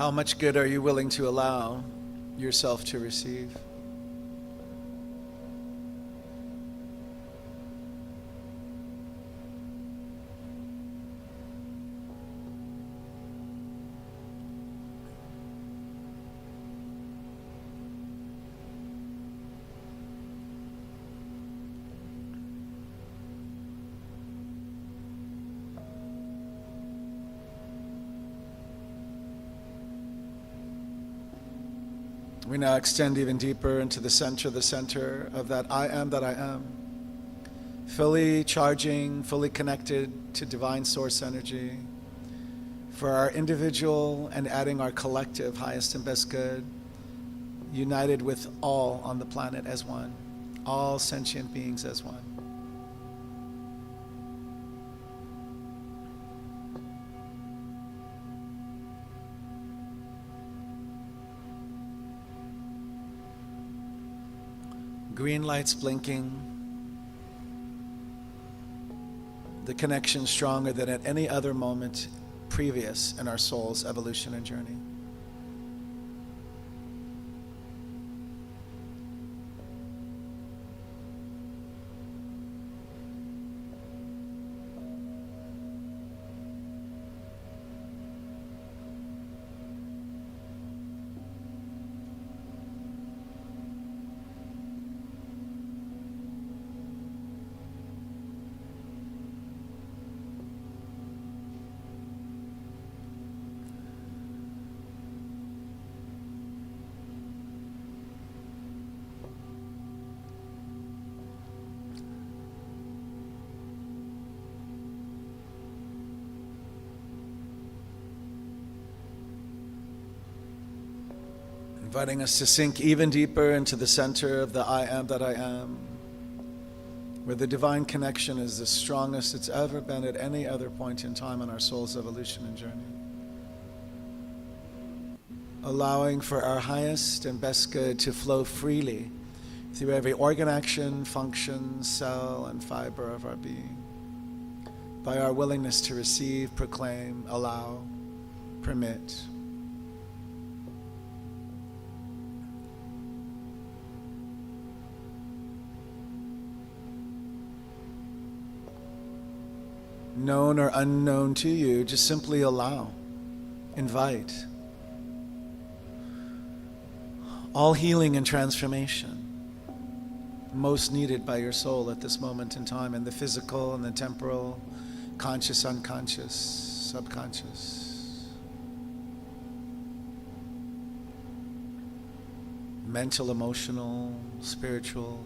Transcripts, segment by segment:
How much good are you willing to allow yourself to receive? We now extend even deeper into the center of that I am that I am. Fully charging, fully connected to divine source energy for our individual and adding our collective highest and best good, united with all on the planet as one, all sentient beings as one. Green lights blinking. The connection stronger than at any other moment previous in our soul's evolution and journey. Inviting us to sink even deeper into the center of the I am that I am, where the divine connection is the strongest it's ever been at any other point in time in our soul's evolution and journey. Allowing for our highest and best good to flow freely through every organ, action, function, cell, and fiber of our being, by our willingness to receive, proclaim, allow, permit. Known or unknown to you, just simply allow, invite. All healing and transformation, most needed by your soul at this moment in time, in the physical and the temporal, conscious, unconscious, subconscious, mental, emotional, spiritual.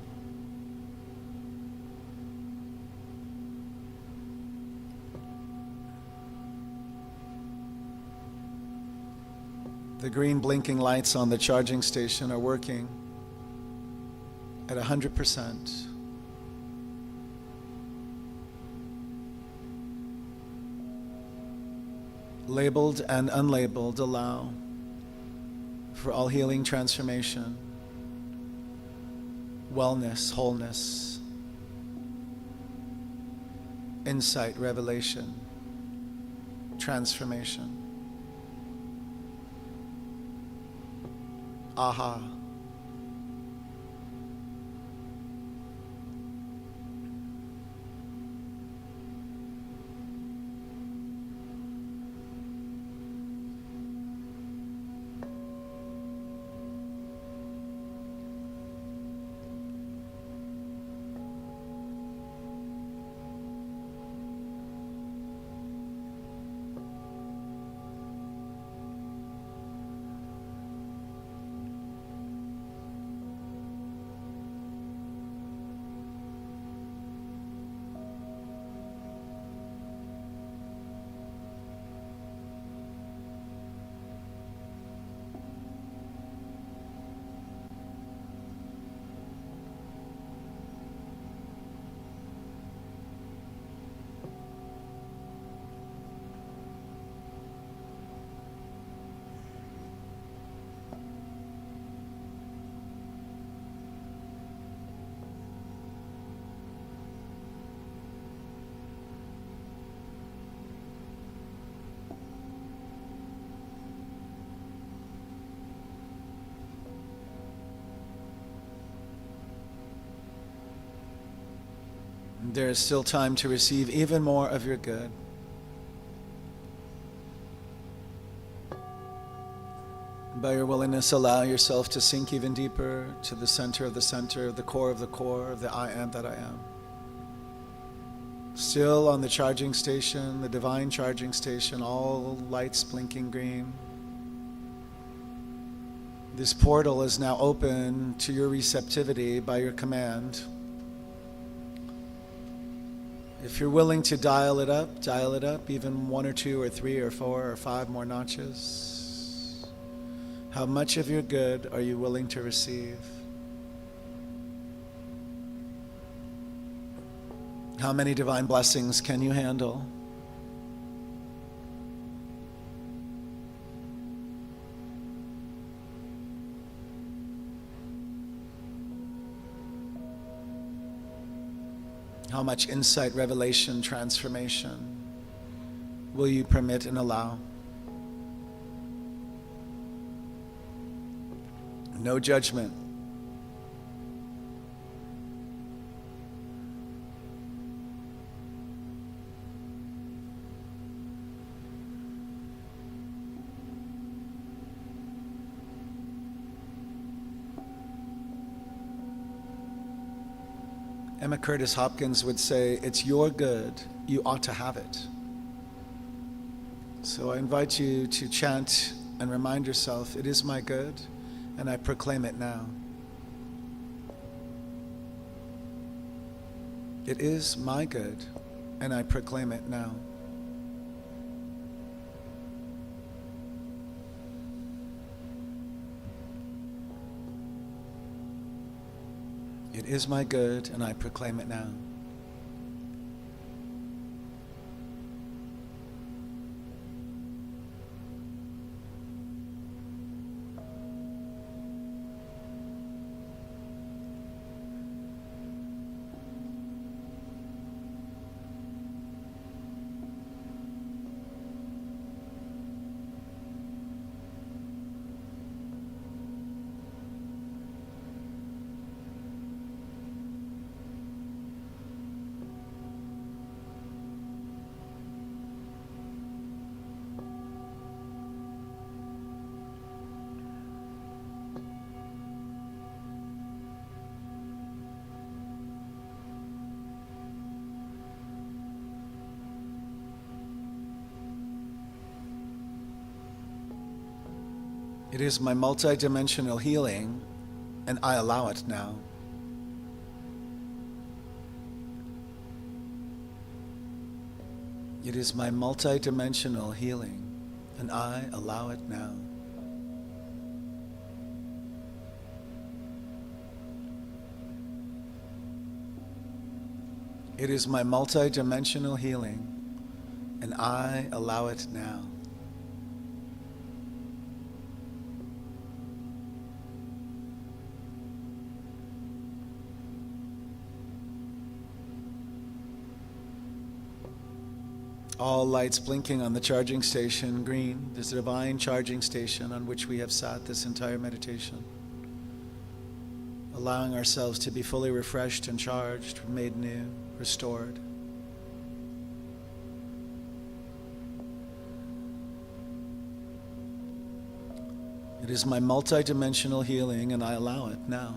The green blinking lights on the charging station are working at 100%. Labeled and unlabeled, allow for all healing, transformation, wellness, wholeness, insight, revelation, transformation. Aha. There is still time to receive even more of your good. By your willingness, allow yourself to sink even deeper to the center, the core of the I am that I am. Still on the charging station, the divine charging station, all lights blinking green. This portal is now open to your receptivity by your command. If you're willing to dial it up, even 1 or 2 or 3 or 4 or 5 more notches. How much of your good are you willing to receive? How many divine blessings can you handle? How much insight, revelation, transformation will you permit and allow? No judgment. Emma Curtis Hopkins would say, it's your good, you ought to have it. So I invite you to chant and remind yourself, it is my good, and I proclaim it now. It is my good, and I proclaim it now. It is my good, and I proclaim it now. It is my multidimensional healing, and I allow it now. It is my multidimensional healing, and I allow it now. It is my multidimensional healing, and I allow it now. All lights blinking on the charging station, green. This divine charging station on which we have sat this entire meditation. Allowing ourselves to be fully refreshed and charged, made new, restored. It is my multidimensional healing, and I allow it now.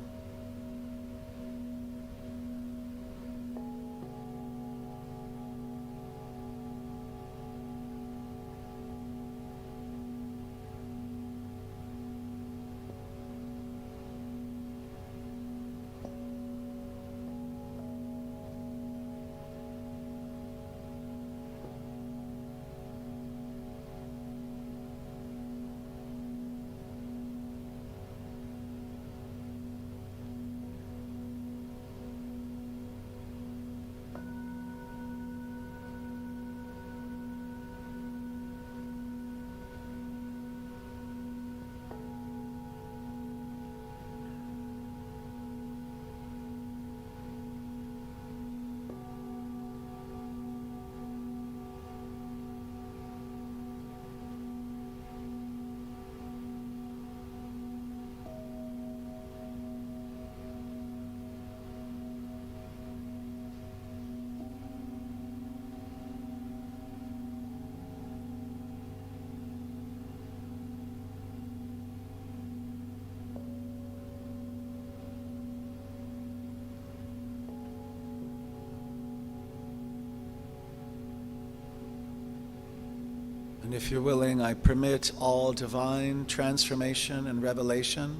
And if you're willing, I permit all divine transformation and revelation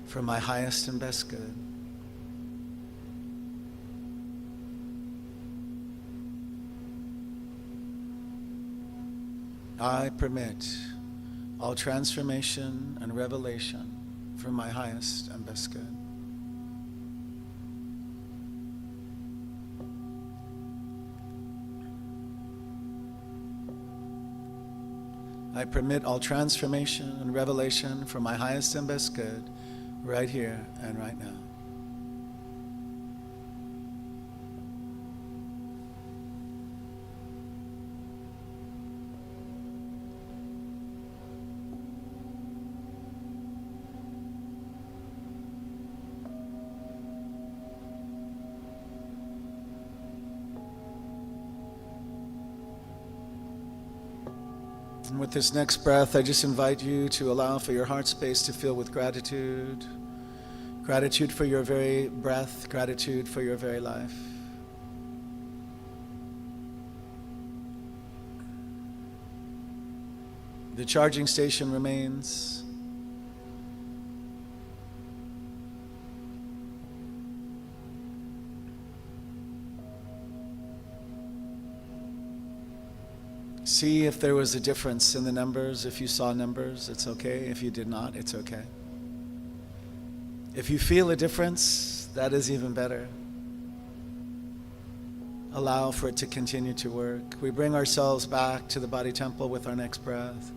for my highest and best good. I permit all transformation and revelation for my highest and best good. I permit all transformation and revelation for my highest and best good right here and right now. And with this next breath, I just invite you to allow for your heart space to fill with gratitude. Gratitude for your very breath, gratitude for your very life. The charging station remains. See if there was a difference in the numbers. If you saw numbers, it's okay. If you did not, it's okay. If you feel a difference, that is even better. Allow for it to continue to work. We bring ourselves back to the body temple with our next breath.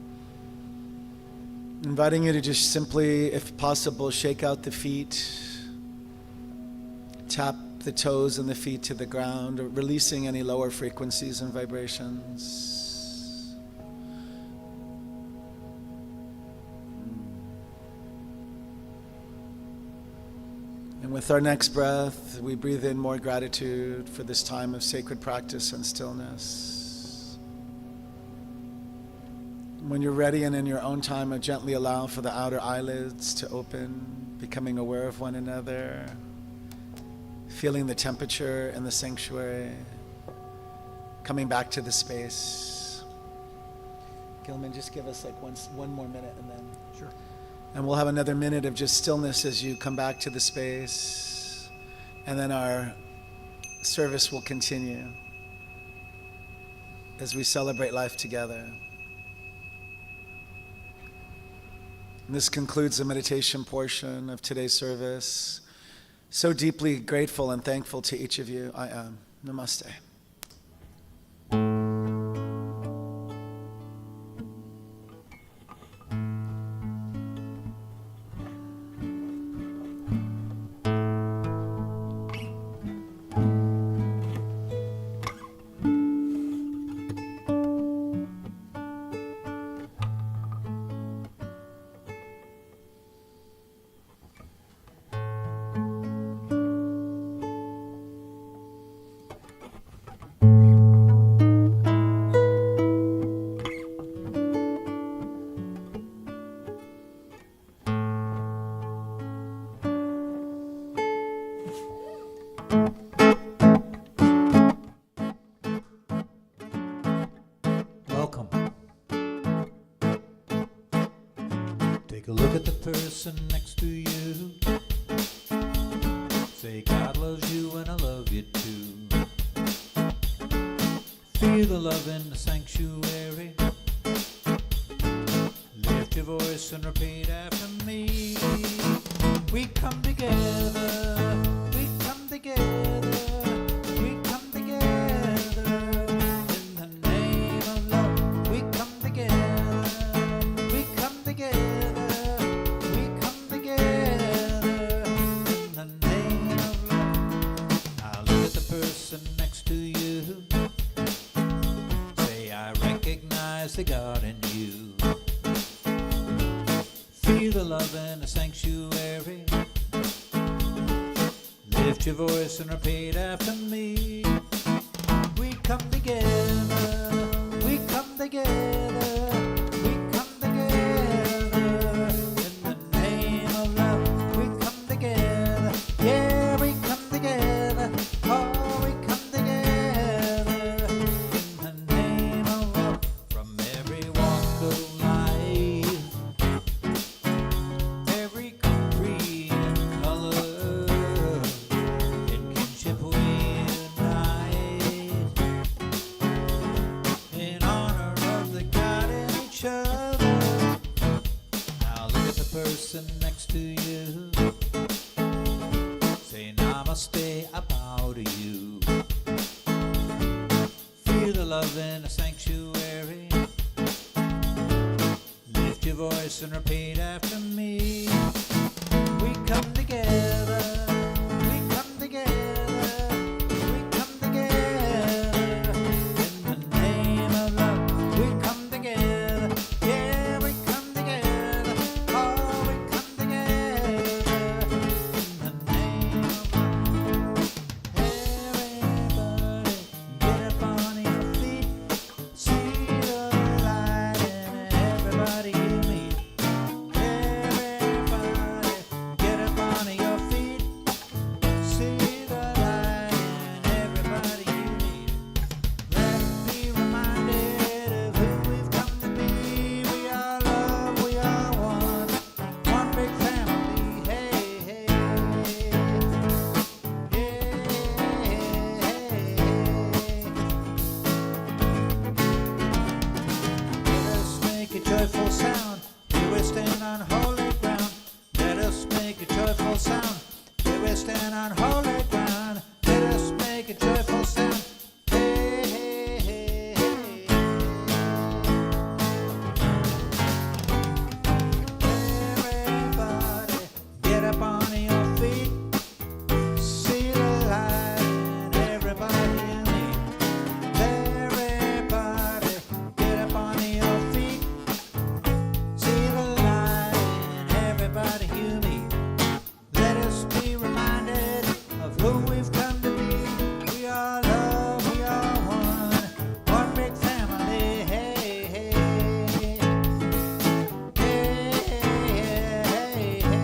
Inviting you to just simply, if possible, shake out the feet. Tap the toes and the feet to the ground, releasing any lower frequencies and vibrations. And with our next breath, we breathe in more gratitude for this time of sacred practice and stillness. When you're ready and in your own time, gently allow for the outer eyelids to open, becoming aware of one another, feeling the temperature in the sanctuary, coming back to the space. Gilman, just give us like one more minute and then. Sure. And we'll have another minute of just stillness as you come back to the space. And then our service will continue as we celebrate life together. And this concludes the meditation portion of today's service. So deeply grateful and thankful to each of you. I am. Namaste. Take a look at the person next to you. Say, God loves you and I love you too. Feel the love in the sanctuary. Lift your voice and repeat after me. We come together, we come together, we come together. In the name of love, we come together, we come together, we come together. In the name of love. Now look at the person next to you. Say, I recognize the God in you. Feel the love in the sanctuary. Lift your voice and repeat after me. We come together, we come together, we come together. In the name of love, we come together. Yeah, we come together. Oh, we come together. In the name of love, from everywhere. person next to you. Say namaste, I bow to you. Feel the love in a sanctuary. Lift your voice and repeat after me. We come together, we come together, we come together. In the name of love, we come together. Yeah, we come together. Oh, we come together. In the name of love. Everybody, get up on your feet. See the light in everybody you meet. Everybody, get up on your feet. See the light in everybody you meet. Let's be reminded of who we've come to be. We are love, we are one big family. Hey, hey, Let us make a joyful sound. Here we stand on holy ground. Let us make a joyful sound. Here we stand on holy ground. Let us make a joyful sound. Hey, hey, hey, hey. Everybody, get up on your feet. See the light in everybody you meet. Everybody, get up on your feet. See the light in everybody you meet. Let us be reminded of who we've come to be. We are love, we are one big family. Hey, hey, hey, hey, hey, hey.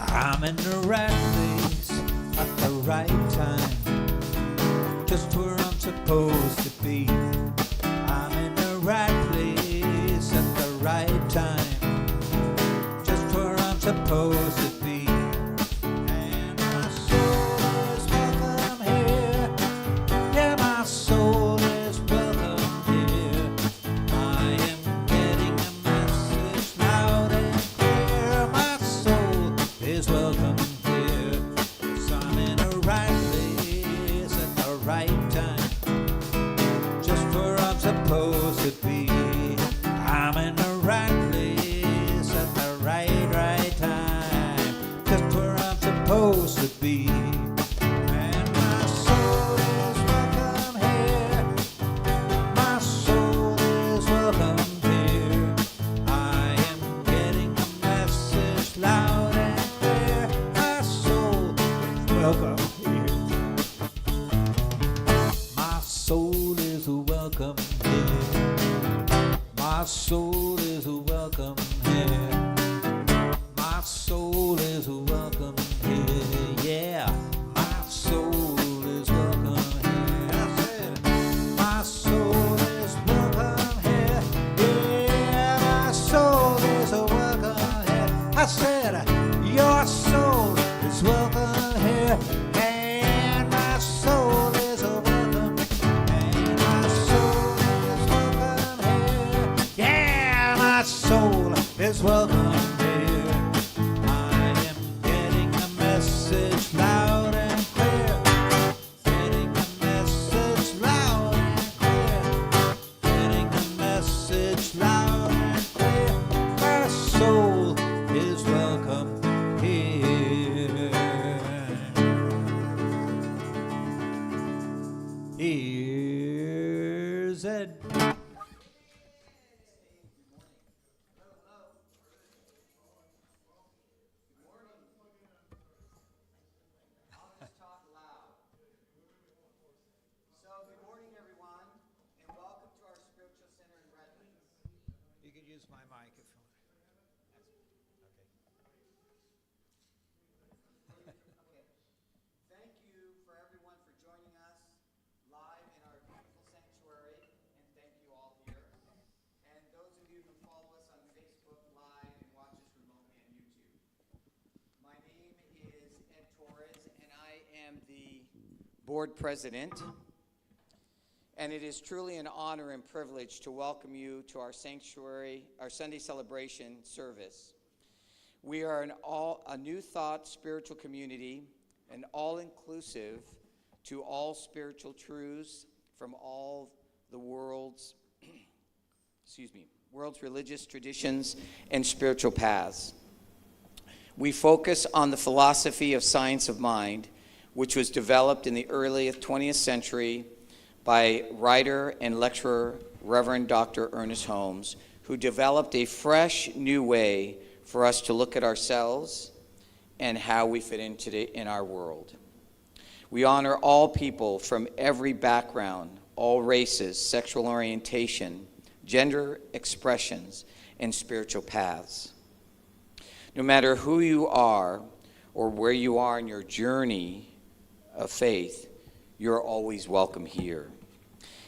I'm in the right place at the right time, just where I'm supposed to be. I'm in the right place at the right time, just where I'm supposed to be. And my soul is welcome here. Yeah, my soul is welcome here. I am getting a message loud and clear. My soul is welcome here. 'Cause I'm in the right place at the right time, just where I'm supposed to be. I'm in the right place at the right time, just where I'm supposed to be. And my soul is welcome here. My soul is welcome here. I am getting a message loud and clear. My soul is welcome here. My soul is welcome here. My soul is welcome here. My soul is welcome here. Yeah, my soul is welcome here. I said, my soul is welcome here. Yeah, my soul is welcome here. I said, your soul is welcome here. And my soul is welcome. And my soul is welcome here. Yeah, my soul is welcome here. I am getting a message loud and clear. Getting a message loud and clear. Getting a message loud and clear. My soul is welcome here. Here's Ed. Talk loud. So, good morning, everyone, and welcome to our spiritual center in Redlands. You can use my mic if you want. Okay. Board President, and it is truly an honor and privilege to welcome you to our sanctuary, our Sunday celebration service. We are a New Thought spiritual community, an all-inclusive to all spiritual truths from all the world's religious traditions and spiritual paths. We focus on the philosophy of science of mind, which was developed in the early 20th century by writer and lecturer Reverend Dr. Ernest Holmes, who developed a fresh new way for us to look at ourselves and how we fit in our world. We honor all people from every background, all races, sexual orientation, gender expressions, and spiritual paths. No matter who you are or where you are in your journey of faith, you're always welcome here.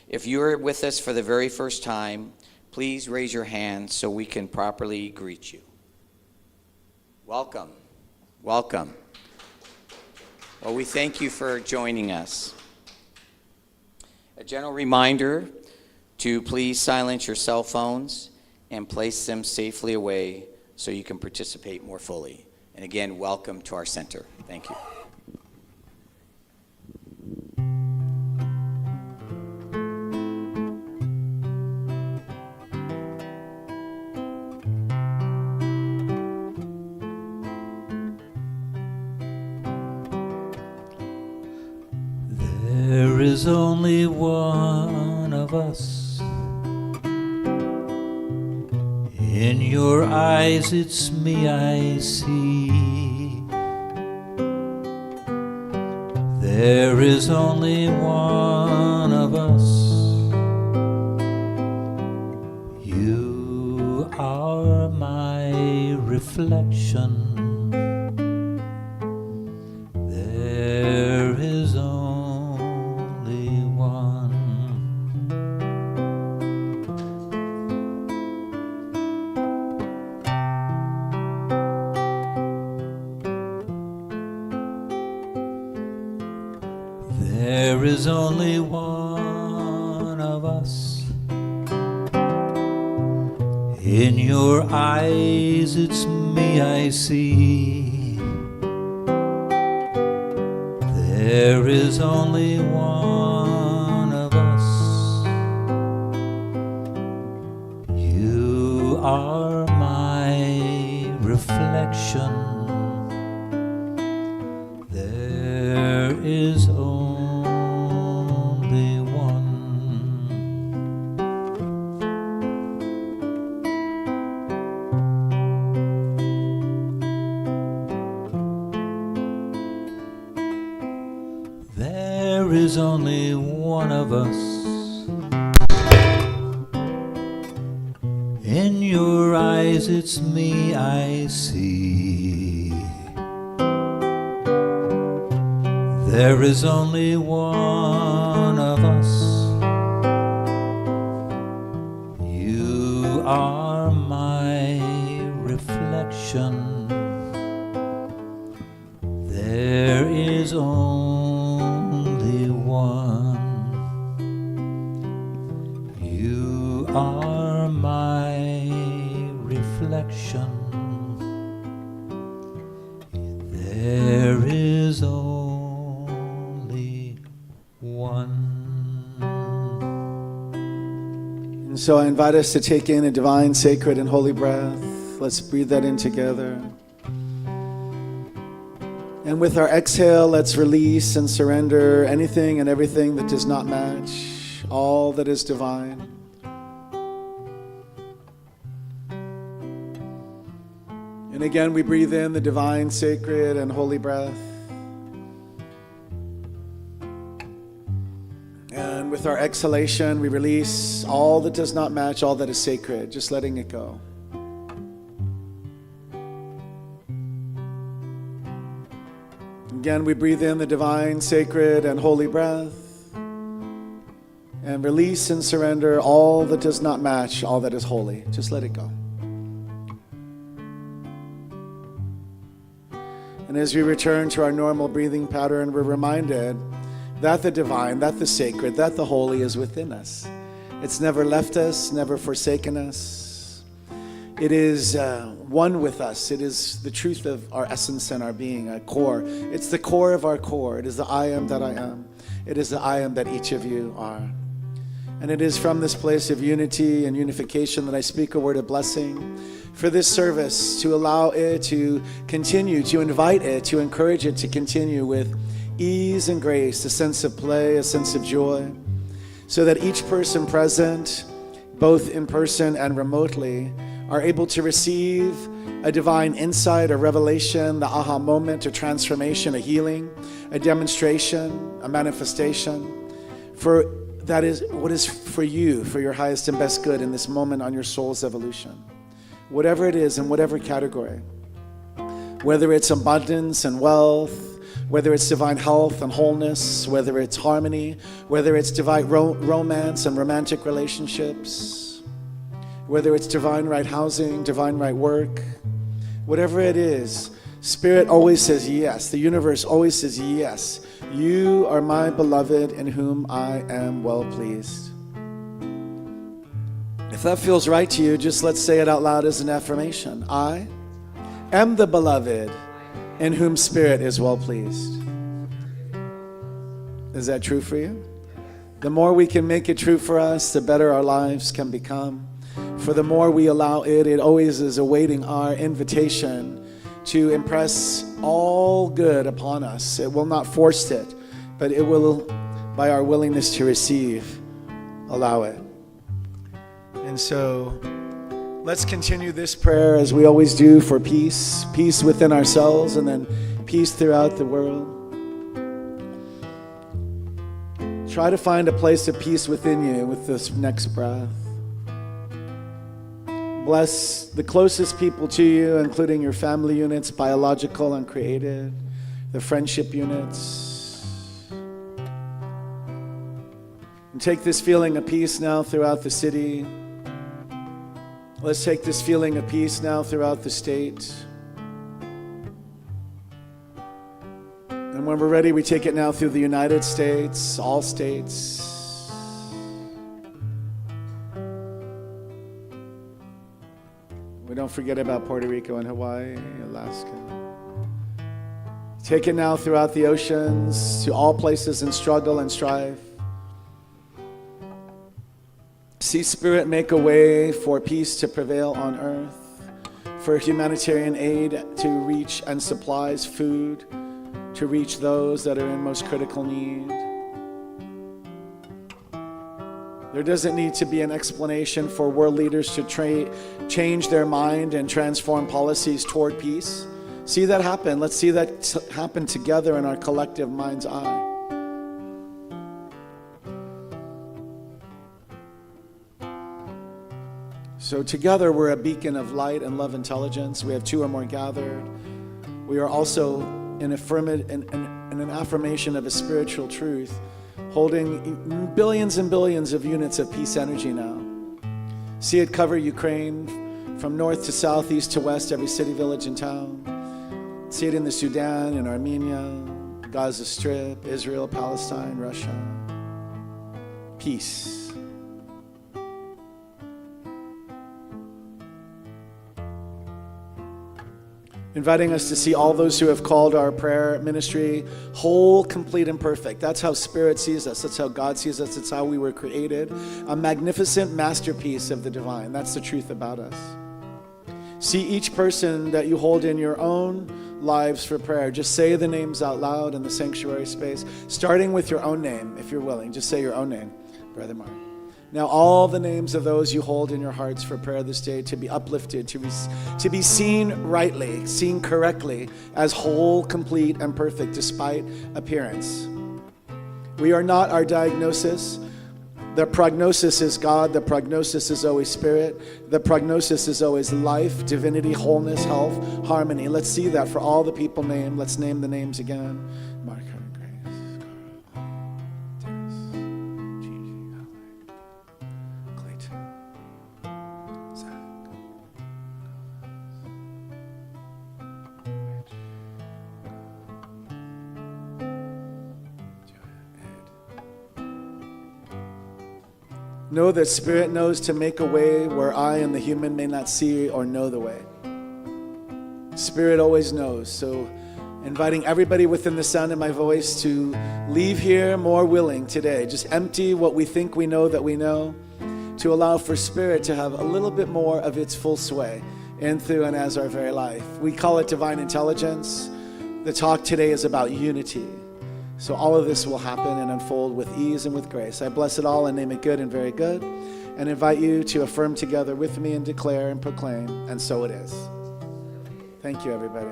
If you're with us for the very first time, please raise your hand so we can properly greet you. Welcome. Welcome. Well, we thank you for joining us. A gentle reminder to please silence your cell phones and place them safely away so you can participate more fully. And again, welcome to our center. Thank you. There is only one of us. In your eyes it's me I see. There is only one of us. You are my reflection. There is only one. There is only one of us. In your eyes it's me I see. There is only one of us. You are my reflection. There is only one. There is only one of us. In your eyes it's me I see. There is only one of us. You are my reflection. There is only one. You are my reflection. There is only one. And so I invite us to take in a divine, sacred, and holy breath. Let's breathe that in together. And with our exhale, let's release and surrender anything and everything that does not match all that is divine. And again, we breathe in the divine, sacred, and holy breath. And with our exhalation, we release all that does not match all that is sacred, just letting it go. Again, we breathe in the divine, sacred, and holy breath. And release and surrender all that does not match all that is holy. Just let it go. And as we return to our normal breathing pattern, we're reminded that the divine, that the sacred, that the holy is within us. It's never left us, never forsaken us. It is one with us. It is the truth of our essence and our being, our core. It's the core of our core. It is the I am that I am. It is the I am that each of you are. And it is from this place of unity and unification that I speak a word of blessing for this service, to allow it to continue, to invite it, to encourage it to continue with ease and grace, a sense of play, a sense of joy, so that each person present, both in person and remotely, are able to receive a divine insight, a revelation, the aha moment, a transformation, a healing, a demonstration, a manifestation. For that is what is for you, for your highest and best good in this moment on your soul's evolution. Whatever it is, in whatever category, whether it's abundance and wealth, whether it's divine health and wholeness, whether it's harmony, whether it's divine romance and romantic relationships, whether it's divine right housing, divine right work, whatever it is, Spirit always says yes. The universe always says yes. You are my beloved in whom I am well pleased. If that feels right to you, just let's say it out loud as an affirmation. I am the beloved in whom Spirit is well pleased. Is that true for you? The more we can make it true for us, the better our lives can become. For the more we allow it, it always is awaiting our invitation to impress all good upon us. It will not force it, but it will, by our willingness to receive, allow it. And so let's continue this prayer as we always do for peace, peace within ourselves and then peace throughout the world. Try to find a place of peace within you with this next breath. Bless the closest people to you, including your family units, biological and created, the friendship units. And take this feeling of peace now throughout the city. Let's take this feeling of peace now throughout the state. And when we're ready, we take it now through the United States, all states. We don't forget about Puerto Rico and Hawaii, Alaska. Take it now throughout the oceans, to all places in struggle and strife. See Spirit make a way for peace to prevail on earth, for humanitarian aid to reach and supplies, food to reach those that are in most critical need. There doesn't need to be an explanation for world leaders to change their mind and transform policies toward peace. See that happen. Let's see that happen together in our collective mind's eye. So together we're a beacon of light and love intelligence. We have two or more gathered. We are also an affirmation of a spiritual truth, holding billions and billions of units of peace energy now. See it cover Ukraine from north to south, east to west, every city, village, and town. See it in the Sudan, in Armenia, Gaza Strip, Israel, Palestine, Russia. Peace. Inviting us to see all those who have called our prayer ministry whole, complete, and perfect. That's how Spirit sees us. That's how God sees us. That's how we were created. A magnificent masterpiece of the divine. That's the truth about us. See each person that you hold in your own lives for prayer. Just say the names out loud in the sanctuary space, starting with your own name, if you're willing. Just say your own name, Brother Mark. Now all the names of those you hold in your hearts for prayer this day to be uplifted, to be seen rightly, seen correctly as whole, complete, and perfect despite appearance. We are not our diagnosis. The prognosis is God. The prognosis is always Spirit. The prognosis is always life, divinity, wholeness, health, harmony. Let's see that for all the people named. Let's name the names again. Mark, Grace, Carl, Dennis, Gigi, Alex, Clayton, Zach, Rich, Know that Spirit knows to make a way where I and the human may not see or know the way. Spirit always knows. So inviting everybody within the sound of my voice to leave here more willing today. Just empty what we think we know that we know, to allow for Spirit to have a little bit more of its full sway in, through, and as our very life. We call it divine intelligence. The talk today is about unity. So all of this will happen and unfold with ease and with grace. I bless it all and name it good and very good, and invite you to affirm together with me and declare and proclaim, and so it is. Thank you, everybody.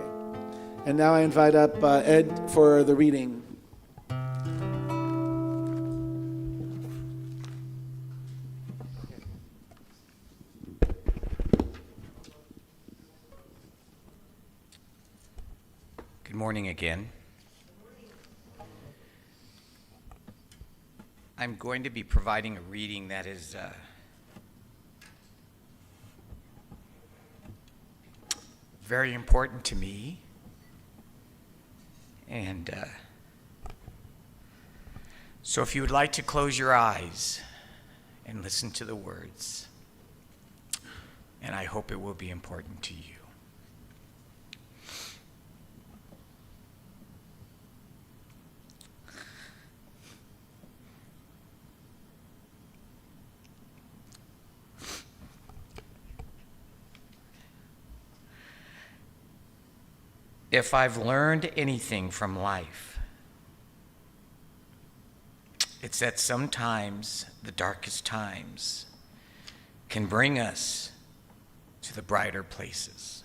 And now I invite up Ed for the reading. Good morning again. I'm going to be providing a reading that is very important to me. And so if you would like to close your eyes and listen to the words, and I hope it will be important to you. If I've learned anything from life, it's that sometimes the darkest times can bring us to the brighter places.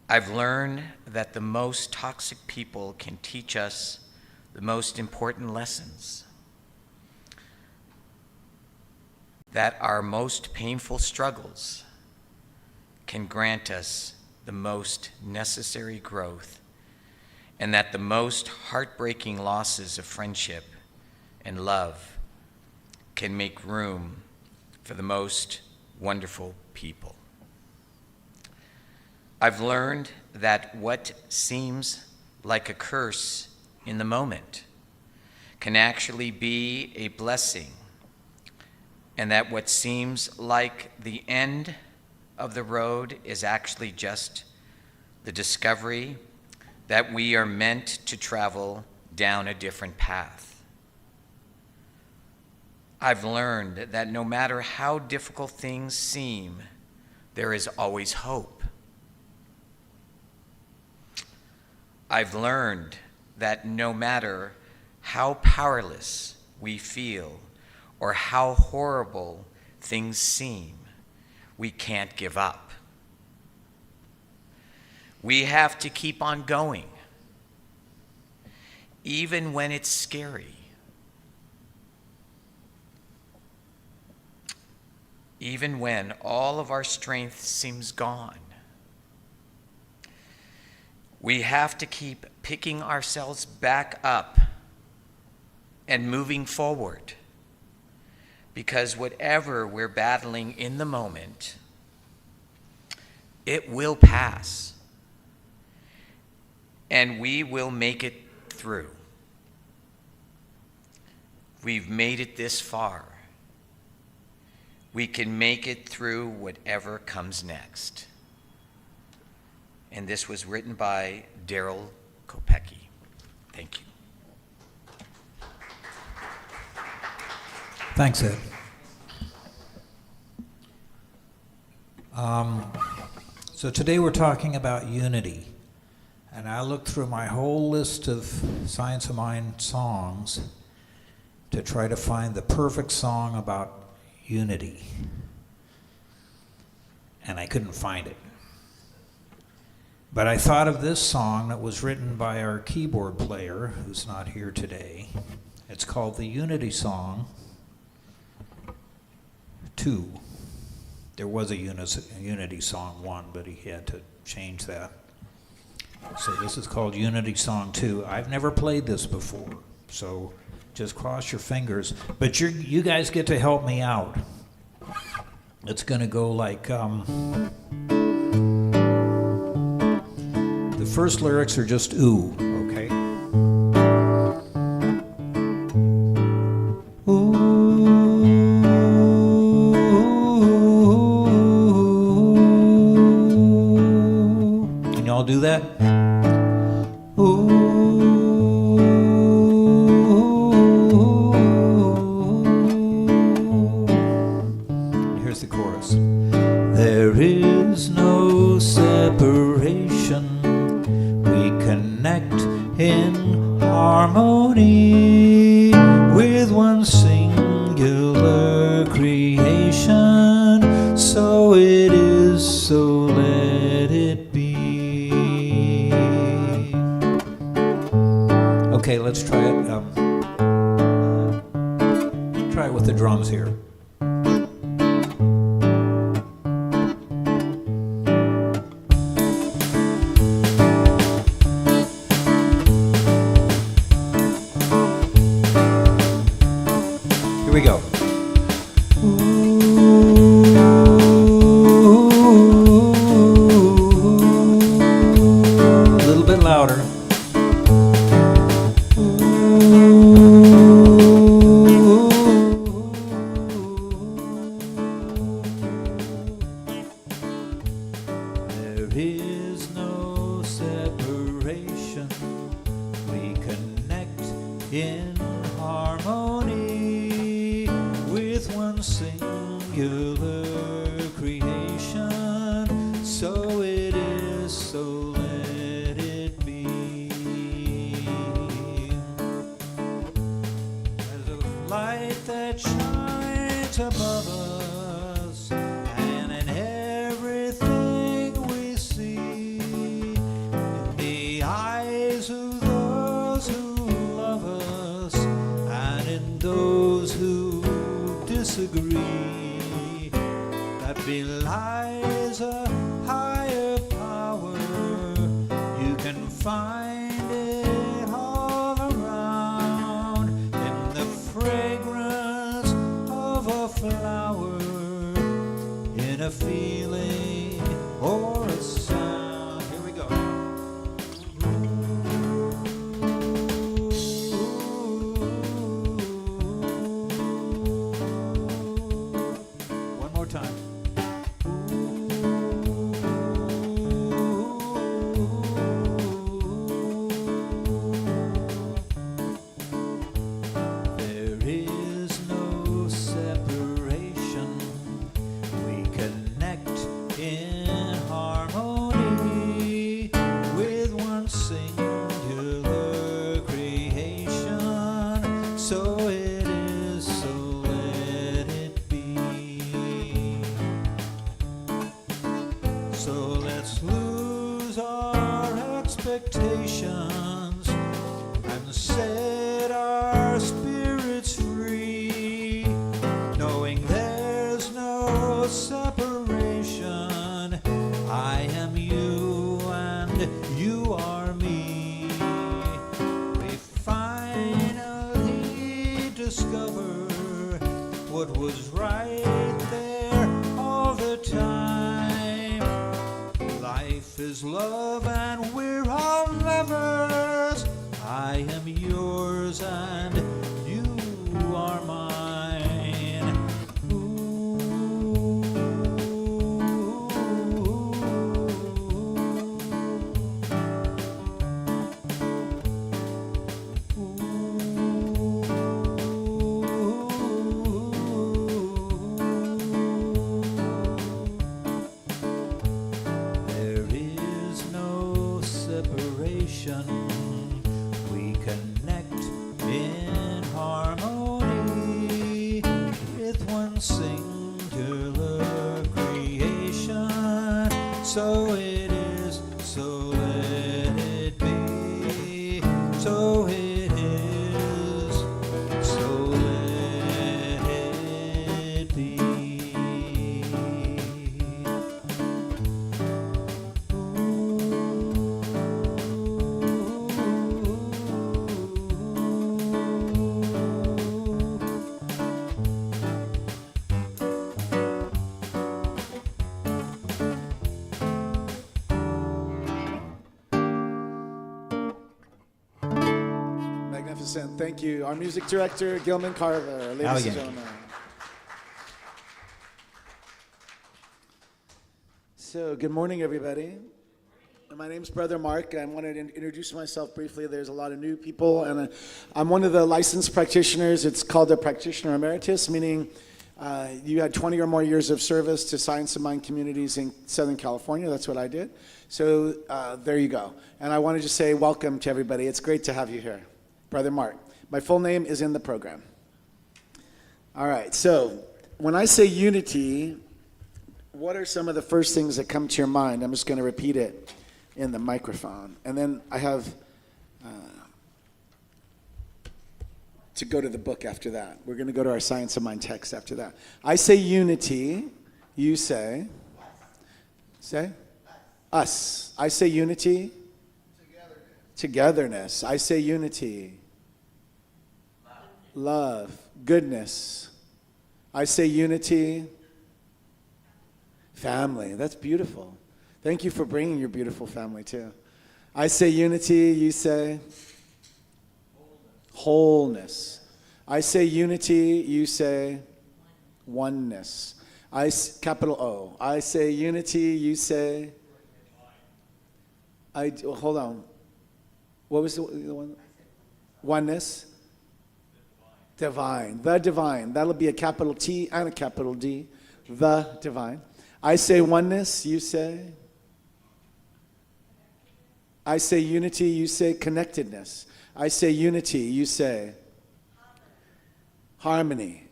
I've learned that the most toxic people can teach us the most important lessons, that our most painful struggles can grant us the most necessary growth, and that the most heartbreaking losses of friendship and love can make room for the most wonderful people. I've learned that what seems like a curse in the moment can actually be a blessing, and that what seems like the end of the road is actually just the discovery that we are meant to travel down a different path. I've learned that no matter how difficult things seem, there is always hope. I've learned that no matter how powerless we feel or how horrible things seem, we can't give up. We have to keep on going, even when it's scary, even when all of our strength seems gone. We have to keep picking ourselves back up and moving forward, because whatever we're battling in the moment, it will pass, and we will make it through. We've made it this far. We can make it through whatever comes next. And this was written by Daryl Kopecki. Thank you. Thanks, Ed. So today we're talking about unity. And I looked through my whole list of Science of Mind songs to try to find the perfect song about unity. And I couldn't find it. But I thought of this song that was written by our keyboard player, who's not here today. It's called the Unity Song 2. There was a Unity Song 1, but he had to change that. So this is called Unity Song 2. I've never played this before, so just cross your fingers. But you guys get to help me out. It's going to go like... the first lyrics are just ooh, okay? Ooh. in harmony with one singular creation. So it is, so let it be. Okay, let's try it. Try it with the drums here. Here we go. A little bit louder. There is no separation. We connect in harmony with one singular creation. So it is, so let it be. There's a light that shines above us, and in everything we see, in the eyes of those who love us, and in those who disagree, that belies a higher power. You can find it all around in the fragrance of a flower, in a feeling or a sound. Here we go. One more time. There is no separation. We connect in harmony with one singular creation. So it is, so let it be. So let's lose our expectations and set our spirits free, knowing there's no separation. I am you and you are me. We finally discover what was right there all the time. Life is love and we're all lovers. I am yours and you are mine. Ooh. There is no separation. We connect in harmony with one singular creation. So it is, so let it be. So it is, so let it be. Magnificent. Thank you. Our music director, Gilman Carver. Ladies and gentlemen. So, good morning, everybody. My name's Brother Mark. I wanted to introduce myself briefly. There's a lot of new people, and I'm one of the licensed practitioners. It's called a practitioner emeritus, meaning You had 20 or more years of service to Science of Mind communities in Southern California. That's what I did. So there you go. And I wanted to say welcome to everybody. It's great to have you here. Brother Mark. My full name is in the program. All right, so when I say unity, what are some of the first things that come to your mind? I'm just going to repeat it in the microphone. And then I have to go to the book after that. We're going to go to our Science of Mind text after that. I say unity. You say? Say? Us. I say unity. Togetherness. I say unity. Love. Goodness. I say unity. Family. That's beautiful. Thank you for bringing your beautiful family too. I say unity. You say? Wholeness. I say unity. You say? Oneness. Capital O. I say unity. You say? Hold on. What was the one? Oneness. Divine. The divine. That'll be a capital T and a capital D. The divine. I say oneness. You say? I say unity. You say connectedness. I say unity. You say? Harmony.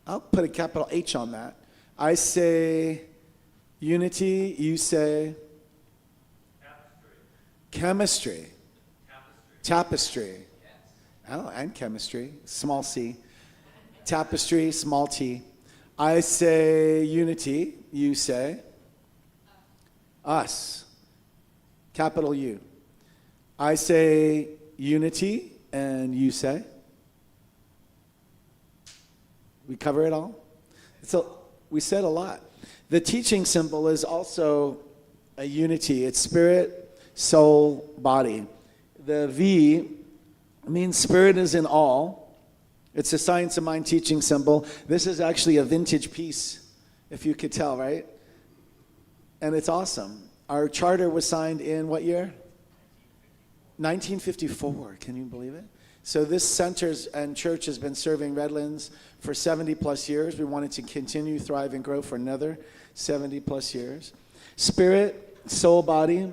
I'll put a capital H on that. I say unity. You say? Chemistry. Tapestry. Oh, and chemistry, small c. Tapestry, small t. I say unity, you say? Us. Capital U. I say unity, and you say? We cover it all? So we said a lot. The teaching symbol is also a unity. It's spirit, soul, body. The V means spirit is in all. It's a Science of Mind teaching symbol. This is actually a vintage piece, if you could tell, right? And it's awesome. Our charter was signed in what year? 1954. Can you believe it? So this center and church has been serving Redlands for 70 plus years. We wanted to continue, thrive, and grow for another 70 plus years. Spirit, soul, body,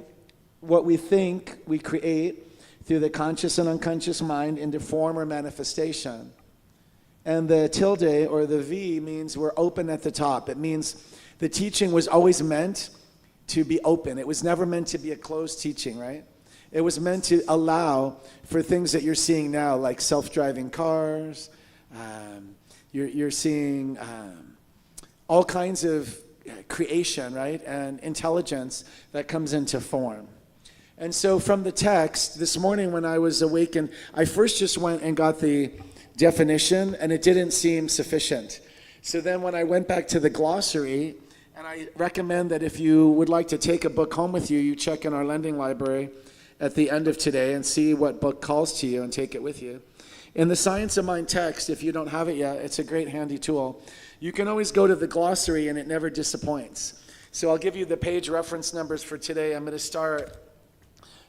what we think, we create through the conscious and unconscious mind into form or manifestation. And the tilde or the V means we're open at the top. It means the teaching was always meant to be open. It was never meant to be a closed teaching, right? It was meant to allow for things that you're seeing now, like self-driving cars. You're seeing all kinds of creation, right? And intelligence that comes into form. And so from the text, this morning when I was awakened, I first just went and got the definition, and it didn't seem sufficient. So then when I went back to the glossary, and I recommend that if you would like to take a book home with you, you check in our lending library at the end of today and see what book calls to you and take it with you. In the Science of Mind text, if you don't have it yet, it's a great handy tool. You can always go to the glossary, and it never disappoints. So I'll give you the page reference numbers for today. I'm going to start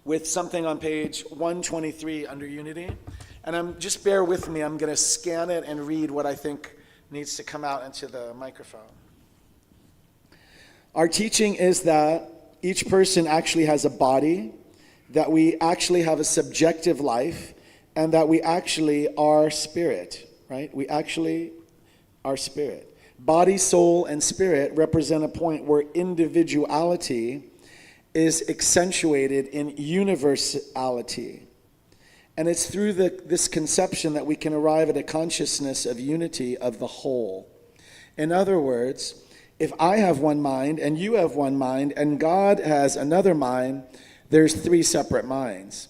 with something on page 123 under Unity. And just bear with me. I'm going to scan it and read what I think needs to come out into the microphone. Our teaching is that each person actually has a body, that we actually have a subjective life, and that we actually are spirit, right? We actually are spirit. Body, soul, and spirit represent a point where individuality is accentuated in universality. And it's through this conception that we can arrive at a consciousness of unity of the whole. In other words, if I have one mind and you have one mind and God has another mind, there's three separate minds.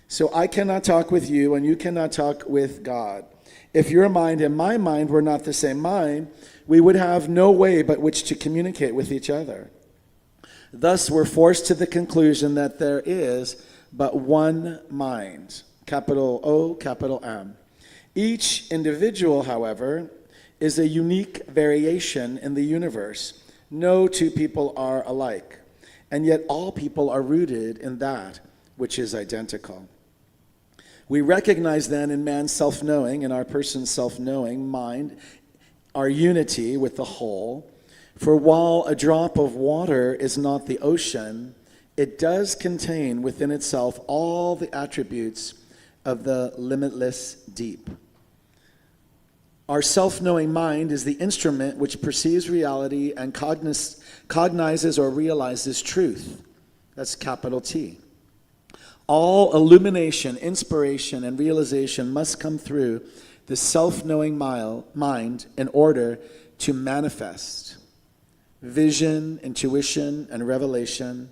So I cannot talk with you and you cannot talk with God. If your mind and my mind were not the same mind, we would have no way but which to communicate with each other. Thus, we're forced to the conclusion that there is but one mind, capital O, capital M. Each individual, however, is a unique variation in the universe. No two people are alike, and yet all people are rooted in that which is identical. We recognize then in man's self-knowing, in our person's self-knowing mind, our unity with the whole. For while a drop of water is not the ocean, it does contain within itself all the attributes of the limitless deep. Our self-knowing mind is the instrument which perceives reality and cognizes or realizes truth. That's capital T. All illumination, inspiration, and realization must come through the self-knowing mind in order to manifest. Vision, intuition, and revelation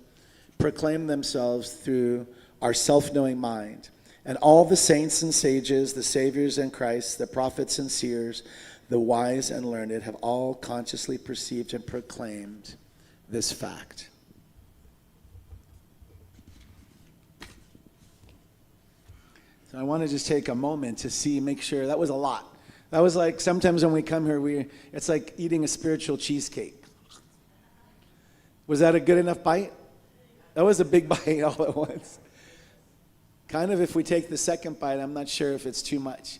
proclaim themselves through our self-knowing mind. And all the saints and sages, the saviors and Christ, the prophets and seers, the wise and learned have all consciously perceived and proclaimed this fact. So I want to just take a moment to make sure. That was a lot. That was like, sometimes when we come here, it's like eating a spiritual cheesecake. Was that a good enough bite? That was a big bite all at once. Kind of, if we take the second bite, I'm not sure if it's too much.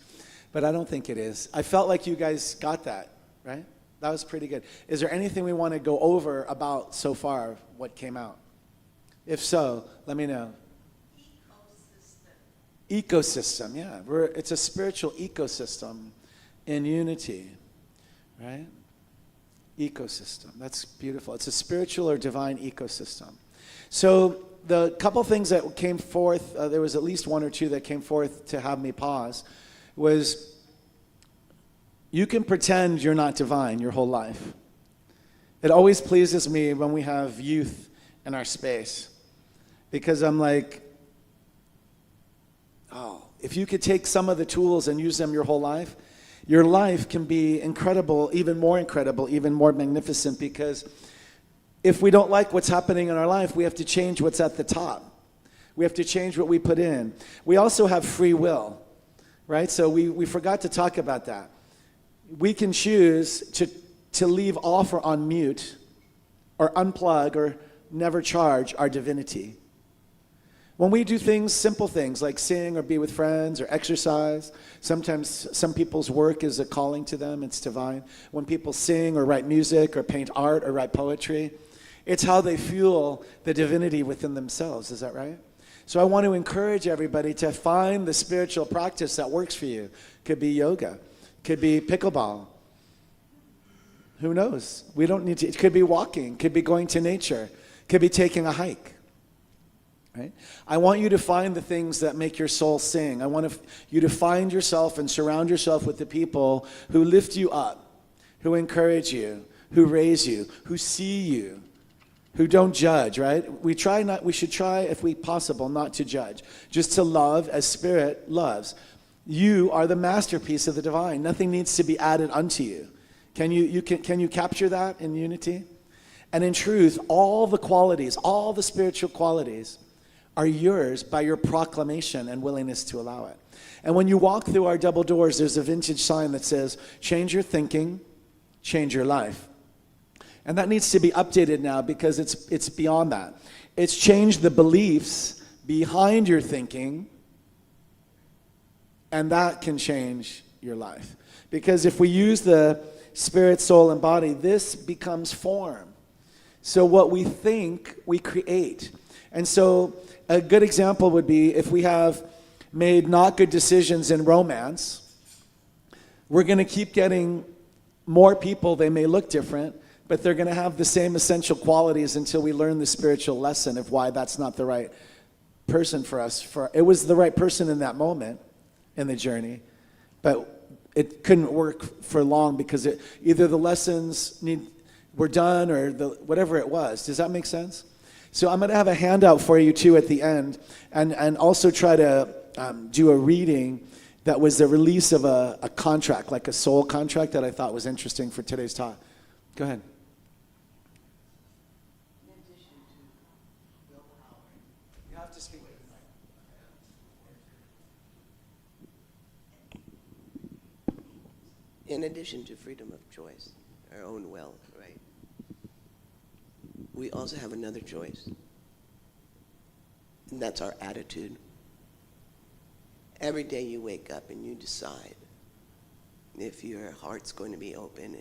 But I don't think it is. I felt like you guys got that, right? That was pretty good. Is there anything we want to go over about so far, what came out? If so, let me know. Ecosystem, yeah. It's a spiritual ecosystem in unity, right? Ecosystem. That's beautiful. It's a spiritual or divine ecosystem. So the couple things that came forth, there was at least one or two that came forth to have me pause, was you can pretend you're not divine your whole life. It always pleases me when we have youth in our space, because I'm like, oh, if you could take some of the tools and use them your whole life, your life can be incredible, even more magnificent, because if we don't like what's happening in our life, we have to change what's at the top. We have to change what we put in. We also have free will, right? So we forgot to talk about that. We can choose to leave off or on mute or unplug or never charge our divinity. When we do things, simple things like sing or be with friends or exercise, sometimes some people's work is a calling to them, it's divine. When people sing or write music or paint art or write poetry, it's how they fuel the divinity within themselves, is that right? So I want to encourage everybody to find the spiritual practice that works for you. Could be yoga, could be pickleball. Who knows? We don't need to, it could be walking, could be going to nature, could be taking a hike. Right? I want you to find the things that make your soul sing. I want you to find yourself and surround yourself with the people who lift you up, who encourage you, who raise you, who see you, who don't judge, right? We should try, if we possible, not to judge, just to love as Spirit loves. You are the masterpiece of the divine. Nothing needs to be added unto you. Can you capture that in unity? And in truth, all the qualities, all the spiritual qualities are yours by your proclamation and willingness to allow it. And when you walk through our double doors, there's a vintage sign that says, change your thinking, change your life. And that needs to be updated now, because it's beyond that. It's changed the beliefs behind your thinking, and that can change your life. Because if we use the spirit, soul, and body, this becomes form. So what we think, we create. And so a good example would be if we have made not good decisions in romance, we're going to keep getting more people. They may look different, but they're going to have the same essential qualities until we learn the spiritual lesson of why that's not the right person for us. It was the right person in that moment in the journey, but it couldn't work for long because either the lessons were done or whatever it was. Does that make sense? So I'm going to have a handout for you too at the end, and also try to do a reading that was the release of a contract, like a soul contract, that I thought was interesting for today's talk. Go ahead. You have to speak. In addition to freedom of choice, our own will, right? We also have another choice, and that's our attitude. Every day you wake up and you decide, if your heart's going to be open,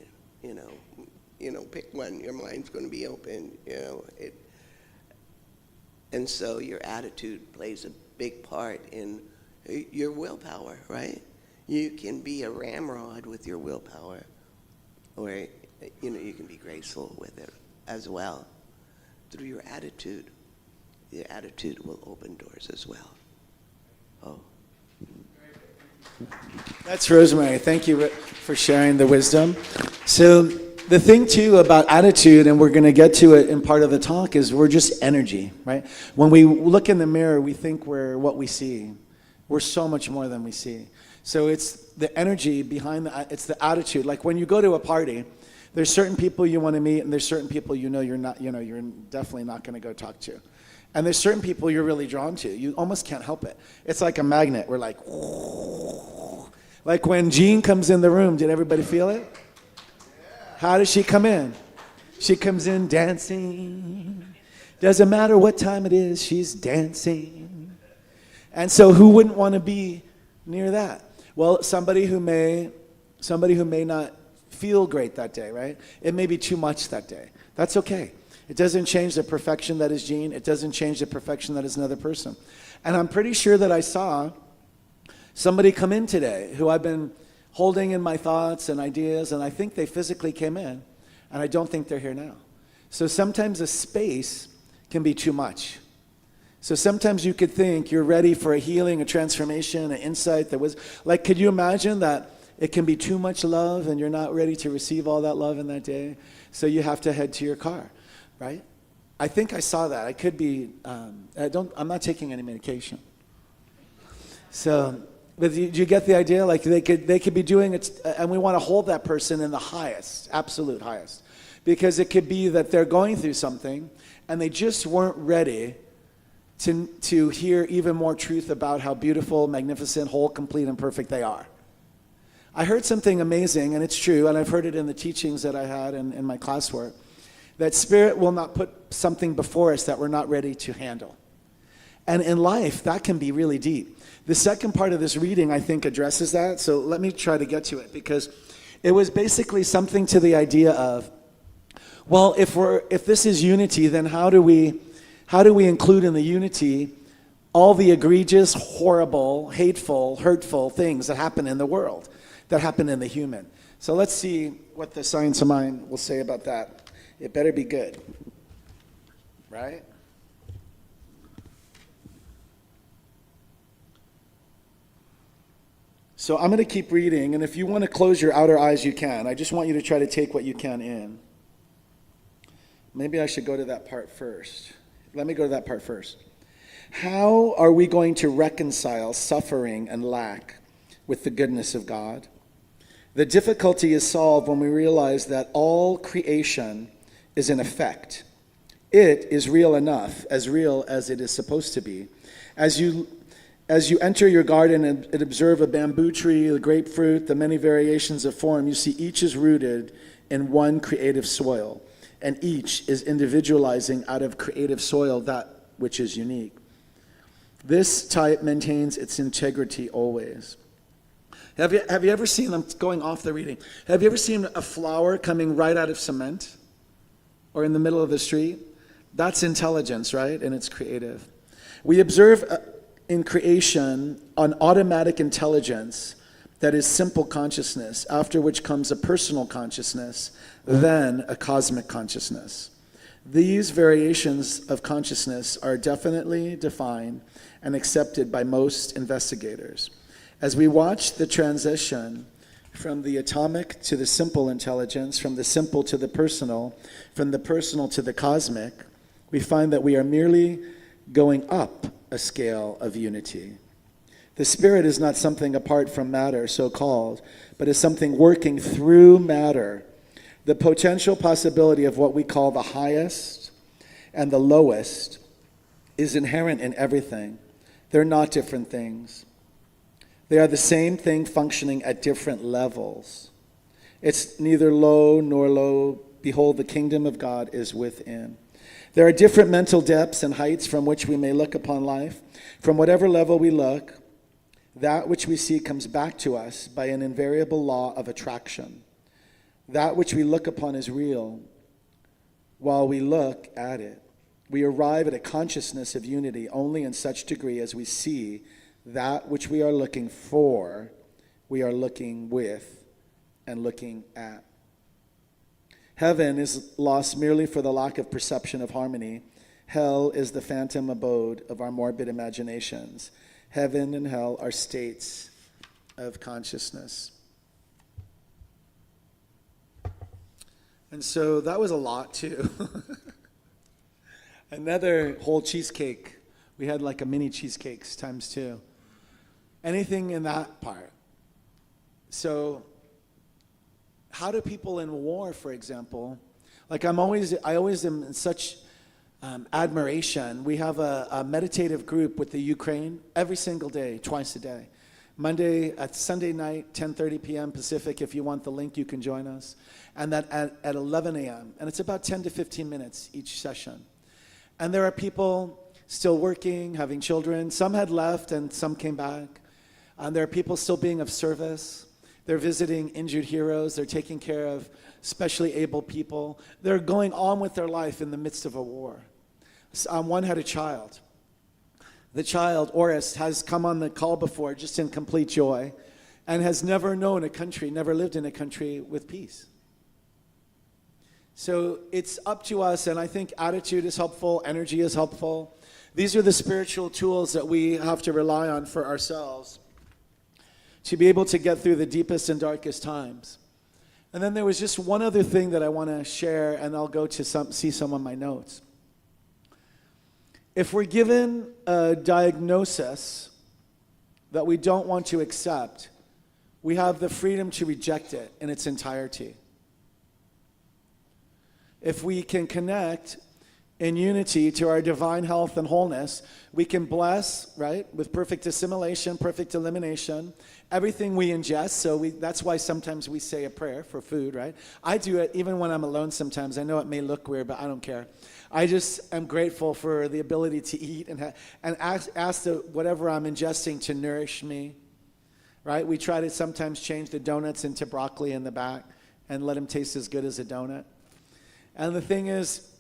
pick one. Your mind's going to be open, and so your attitude plays a big part in your willpower, right? You can be a ramrod with your willpower, or you can be graceful with it as well. Through your attitude, the attitude will open doors as well. Oh. That's Rosemary. Thank you for sharing the wisdom. So the thing too about attitude, and we're going to get to it in part of the talk, is we're just energy, right? When we look in the mirror, we think we're what we see. We're so much more than we see. So it's the energy behind it's the attitude. Like when you go to a party, there's certain people you want to meet, and there's certain people you're definitely not going to go talk to. And there's certain people you're really drawn to. You almost can't help it. It's like a magnet. We're like, whoa. Like when Jean comes in the room, did everybody feel it? How does she come in? She comes in dancing. Doesn't matter what time it is, she's dancing. And so who wouldn't want to be near that? Well, somebody who may not feel great that day, right? It may be too much that day. That's okay. It doesn't change the perfection that is Jean. It doesn't change the perfection that is another person. And I'm pretty sure that I saw somebody come in today who I've been holding in my thoughts and ideas, and I think they physically came in, and I don't think they're here now. So sometimes a space can be too much. So sometimes you could think you're ready for a healing, a transformation, an insight. Could you imagine that it can be too much love and you're not ready to receive all that love in that day? So you have to head to your car. Right? I think I saw that. I could be, I'm not taking any medication. So, but do you get the idea? Like they could be doing it, and we want to hold that person in the highest, absolute highest. Because it could be that they're going through something, and they just weren't ready to hear even more truth about how beautiful, magnificent, whole, complete, and perfect they are. I heard something amazing, and it's true, and I've heard it in the teachings that I had in my classwork, that Spirit will not put something before us that we're not ready to handle. And in life, that can be really deep. The second part of this reading, I think, addresses that. So let me try to get to it, because it was basically something to the idea of, well, if this is unity, then how do we include in the unity all the egregious, horrible, hateful, hurtful things that happen in the world, that happen in the human? So let's see what the science of mind will say about that. It better be good, right? So I'm going to keep reading, and if you want to close your outer eyes, you can. I just want you to try to take what you can in. Maybe I should go to that part first. Let me go to that part first. How are we going to reconcile suffering and lack with the goodness of God? The difficulty is solved when we realize that all creation is an effect. It is real enough, as real as it is supposed to be. As you enter your garden and observe a bamboo tree, the grapefruit, the many variations of form, you see each is rooted in one creative soil, and each is individualizing out of creative soil that which is unique. This type maintains its integrity always. Have you ever seen, I'm going off the reading, have you ever seen a flower coming right out of cement? Or in the middle of the street? That's intelligence, right? And it's creative. We observe in creation an automatic intelligence that is simple consciousness, after which comes a personal consciousness, then a cosmic consciousness. These variations of consciousness are definitely defined and accepted by most investigators. As we watch the transition from the atomic to the simple intelligence, from the simple to the personal, from the personal to the cosmic, we find that we are merely going up a scale of unity. The Spirit is not something apart from matter, so-called, but is something working through matter. The potential possibility of what we call the highest and the lowest is inherent in everything. They're not different things. They are the same thing functioning at different levels. It's neither low nor low. Behold, the kingdom of God is within. There are different mental depths and heights from which we may look upon life. From whatever level we look, That which we see comes back to us by an invariable law of attraction. That which we look upon is real while we look at it. We arrive at a consciousness of unity only in such degree as we see that which we are looking for, we are looking with and looking at. Heaven is lost merely for the lack of perception of harmony. Hell is the phantom abode of our morbid imaginations. Heaven and hell are states of consciousness. And so that was a lot too. Another whole cheesecake. We had like a mini cheesecakes times 2. Anything in that part. So how do people in war, for example, like I always am in such admiration. We have a meditative group with the Ukraine every single day, twice a day. Sunday night, 10:30 p.m. Pacific. If you want the link, you can join us. And that at 11 a.m. And it's about 10 to 15 minutes each session. And there are people still working, having children. Some had left and some came back. And there are people still being of service. They're visiting injured heroes. They're taking care of specially able people. They're going on with their life in the midst of a war. One had a child. The child, Oris, has come on the call before just in complete joy and has never known a country, never lived in a country with peace. So it's up to us, and I think attitude is helpful, energy is helpful. These are the spiritual tools that we have to rely on for ourselves to be able to get through the deepest and darkest times. And then there was just one other thing that I want to share, and I'll go to see some of my notes. If we're given a diagnosis that we don't want to accept, we have the freedom to reject it in its entirety. If we can connect in unity to our divine health and wholeness, we can bless, right, with perfect assimilation, perfect elimination, everything we ingest. So that's why sometimes we say a prayer for food, right? I do it even when I'm alone sometimes. I know it may look weird, but I don't care. I just am grateful for the ability to eat and ask whatever I'm ingesting to nourish me, right? We try to sometimes change the donuts into broccoli in the back and let them taste as good as a donut. And the thing is,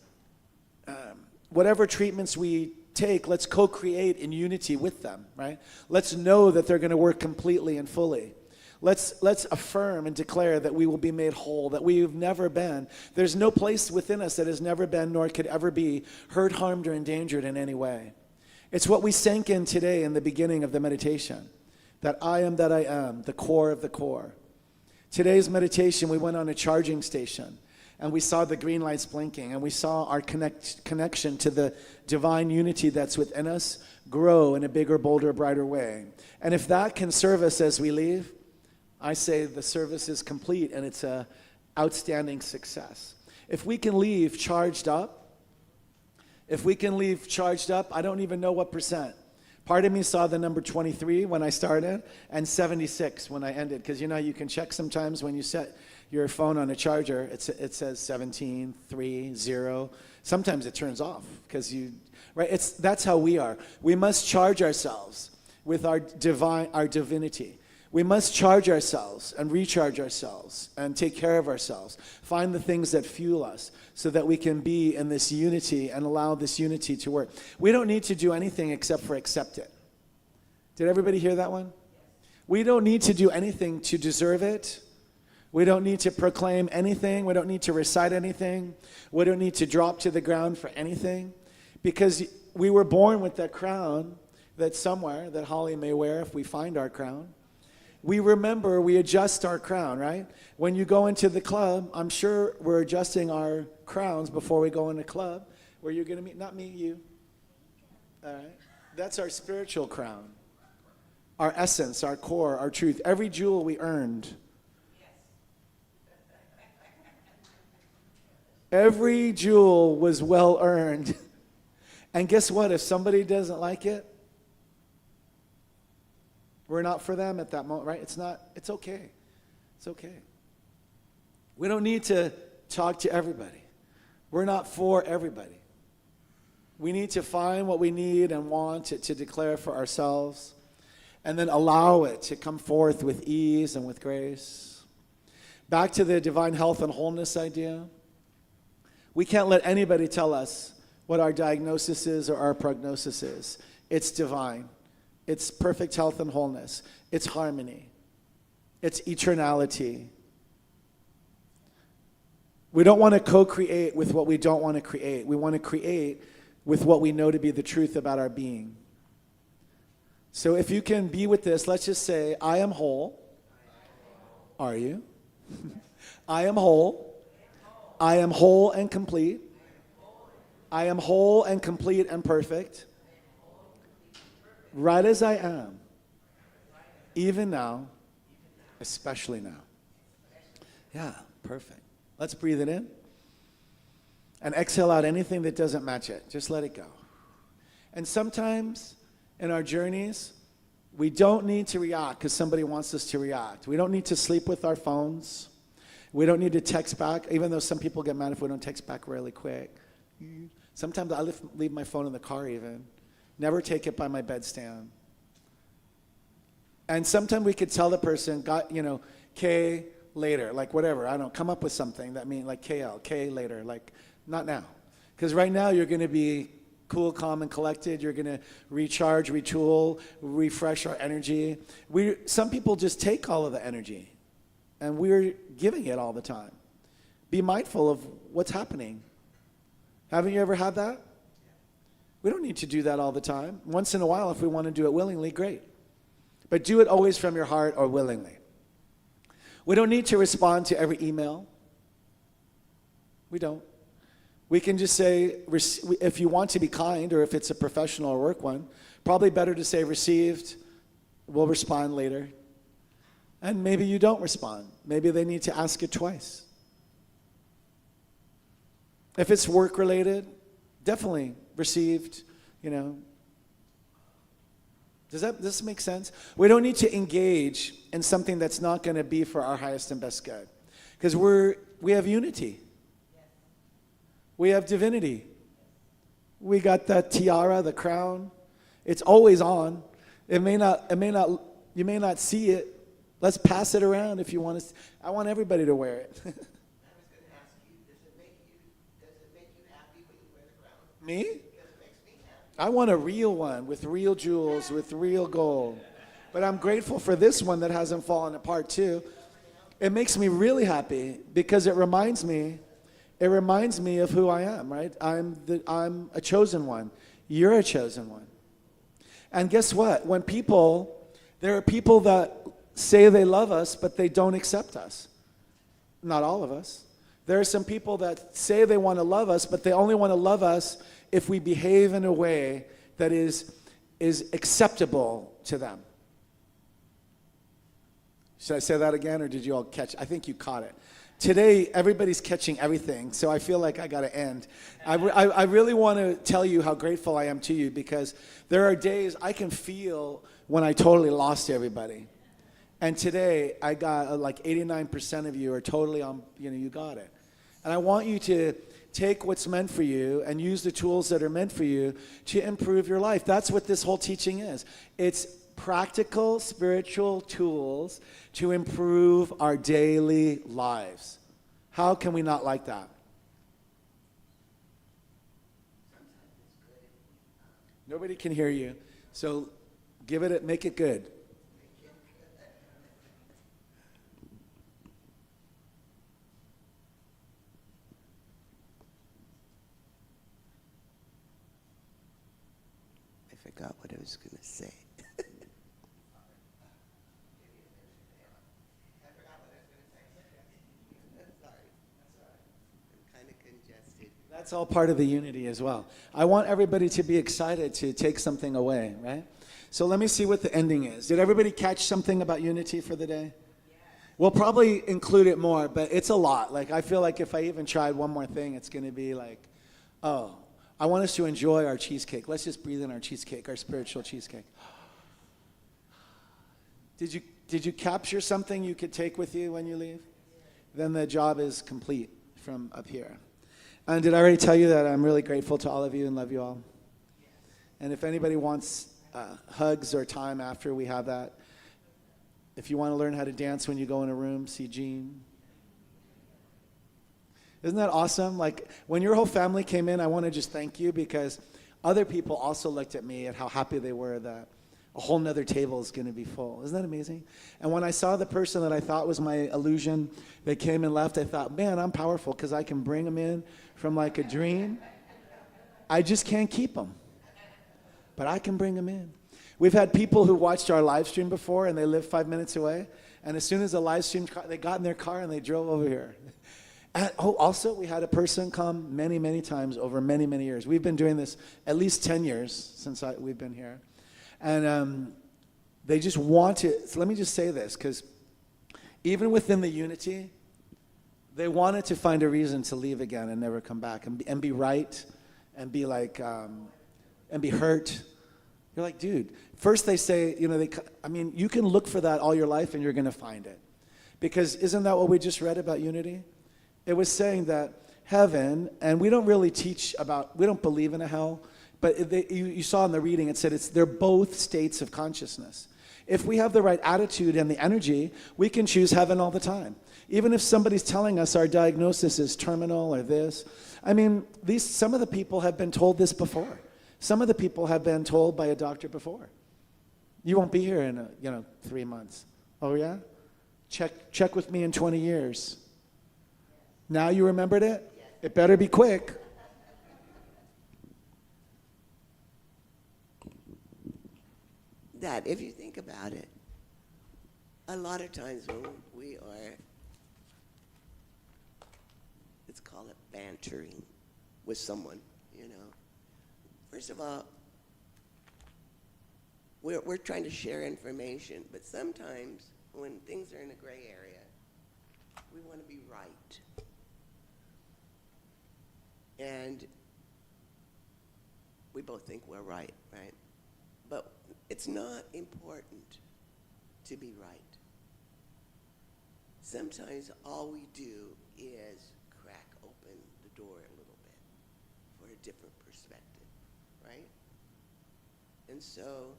whatever treatments we take, let's co-create in unity with them, right? Let's know that they're going to work completely and fully. Let's affirm and declare that we will be made whole, that we've never been. There's no place within us that has never been nor could ever be hurt, harmed, or endangered in any way. It's what we sank in today in the beginning of the meditation, that I am, the core of the core. Today's meditation, we went on a charging station. And we saw the green lights blinking, and we saw our connection to the divine unity that's within us grow in a bigger, bolder, brighter way. And if that can serve us as we leave, I say the service is complete and it's an outstanding success. If we can leave charged up, I don't even know what percent. Part of me saw the number 23 when I started and 76 when I ended, because you can check sometimes when you set your phone on a charger, it says 17, 3, 0. Sometimes it turns off because right? That's how we are. We must charge ourselves with our divinity. We must charge ourselves and recharge ourselves and take care of ourselves. Find the things that fuel us so that we can be in this unity and allow this unity to work. We don't need to do anything except for accept it. Did everybody hear that one? We don't need to do anything to deserve it. We don't need to proclaim anything. We don't need to recite anything. We don't need to drop to the ground for anything, because we were born with that crown that's somewhere that Holly may wear if we find our crown. We adjust our crown, right? When you go into the club, I'm sure we're adjusting our crowns before we go in the club, where you're going to meet, not me, you. All right? That's our spiritual crown, our essence, our core, our truth. Every jewel we earned. Every jewel was well earned. And guess what? If somebody doesn't like it, we're not for them at that moment, right? It's okay. It's okay. We don't need to talk to everybody. We're not for everybody. We need to find what we need and want to declare for ourselves. and then allow it to come forth with ease and with grace. Back to the divine health and wholeness idea. We can't let anybody tell us what our diagnosis is or our prognosis is. It's divine. It's perfect health and wholeness. It's harmony. It's eternality. We don't want to co-create with what we don't want to create. We want to create with what we know to be the truth about our being. So if you can be with this, let's just say, I am whole. Are you? I am whole. I am whole and complete. I am whole and complete and perfect. Right as I am. Even now. Especially now. Yeah, perfect. Let's breathe it in. And exhale out anything that doesn't match it. Just let it go. And sometimes in our journeys, we don't need to react because somebody wants us to react. We don't need to sleep with our phones. We don't need to text back, even though some people get mad if we don't text back really quick. Sometimes I leave my phone in the car even. Never take it by my bedstand. And sometimes we could tell the person, K later, like whatever. I don't know, come up with something that means like KL, K later, like not now. Because right now you're going to be cool, calm, and collected. You're going to recharge, retool, refresh our energy. Some people just take all of the energy, and we're giving it all the time. Be mindful of what's happening. Haven't you ever had that? We don't need to do that all the time. Once in a while, if we want to do it willingly, great. But do it always from your heart or willingly. We don't need to respond to every email. We don't. We can just say, if you want to be kind, or if it's a professional or work one, probably better to say received, we'll respond later. And maybe you don't respond. Maybe they need to ask it twice. If it's work related, definitely received, Does this make sense? We don't need to engage in something that's not going to be for our highest and best good. Because we have unity. We have divinity. We got the tiara, the crown. It's always on. You may not see it. Let's pass it around if you want to. I want everybody to wear it. I was going to ask you, does it make you happy when you wear the crown? Me? Because it makes me happy. I want a real one with real jewels, with real gold. But I'm grateful for this one that hasn't fallen apart too. It makes me really happy because it reminds me of who I am, right? I'm a chosen one. You're a chosen one. And guess what? There are people that say they love us, but they don't accept us. Not all of us. There are some people that say they want to love us, but they only want to love us if we behave in a way that is acceptable to them. Should I say that again, or did you all catch? I think you caught it. Today, everybody's catching everything, so I feel like I got to end. I really want to tell you how grateful I am to you, because there are days I can feel when I totally lost everybody. And today, I got like 89% of you are totally on, you got it. And I want you to take what's meant for you and use the tools that are meant for you to improve your life. That's what this whole teaching is. It's practical spiritual tools to improve our daily lives. How can we not like that? Nobody can hear you. So make it good. I forgot what I was going to say. That's all part of the unity as well. I want everybody to be excited to take something away, right? So let me see what the ending is. Did everybody catch something about unity for the day? Yeah. We'll probably include it more, but it's a lot. Like, I feel like if I even tried one more thing, it's going to be like, oh, I want us to enjoy our cheesecake. Let's just breathe in our cheesecake, our spiritual cheesecake. Did you capture something you could take with you when you leave? Then the job is complete from up here. And did I already tell you that I'm really grateful to all of you and love you all? And if anybody wants hugs or time after we have that. If you want to learn how to dance when you go in a room, see Jean. Isn't that awesome? Like, when your whole family came in, I want to just thank you, because other people also looked at me at how happy they were that a whole nother table is going to be full. Isn't that amazing? And when I saw the person that I thought was my illusion, they came and left, I thought, man, I'm powerful because I can bring them in from like a dream. I just can't keep them, but I can bring them in. We've had people who watched our live stream before and they live 5 minutes away, and as soon as the live stream, they got in their car and they drove over here. And, also, we had a person come many, many times over many, many years. We've been doing this at least 10 years since we've been here. And they just want to, so let me just say this, because even within the unity, they wanted to find a reason to leave again and never come back, and be right, and be like, and be hurt. You're like, dude, first they say, you know, you can look for that all your life and you're going to find it. Because isn't that what we just read about unity? It was saying that heaven, and we don't really teach about, we don't believe in a hell, but you saw in the reading, it said they're both states of consciousness. If we have the right attitude and the energy, we can choose heaven all the time. Even if somebody's telling us our diagnosis is terminal or this. I mean, some of the people have been told this before. Some of the people have been told by a doctor before. You won't be here in 3 months. Oh yeah? Check with me in 20 years. Now you remembered it? It better be quick. That, if you think about it, a lot of times when we are, let's call it bantering with someone, first of all, we're trying to share information, but sometimes when things are in a gray area, we want to be right. And we both think we're right? But it's not important to be right. Sometimes all we do is crack open the door a little bit for a different perspective, right? And so,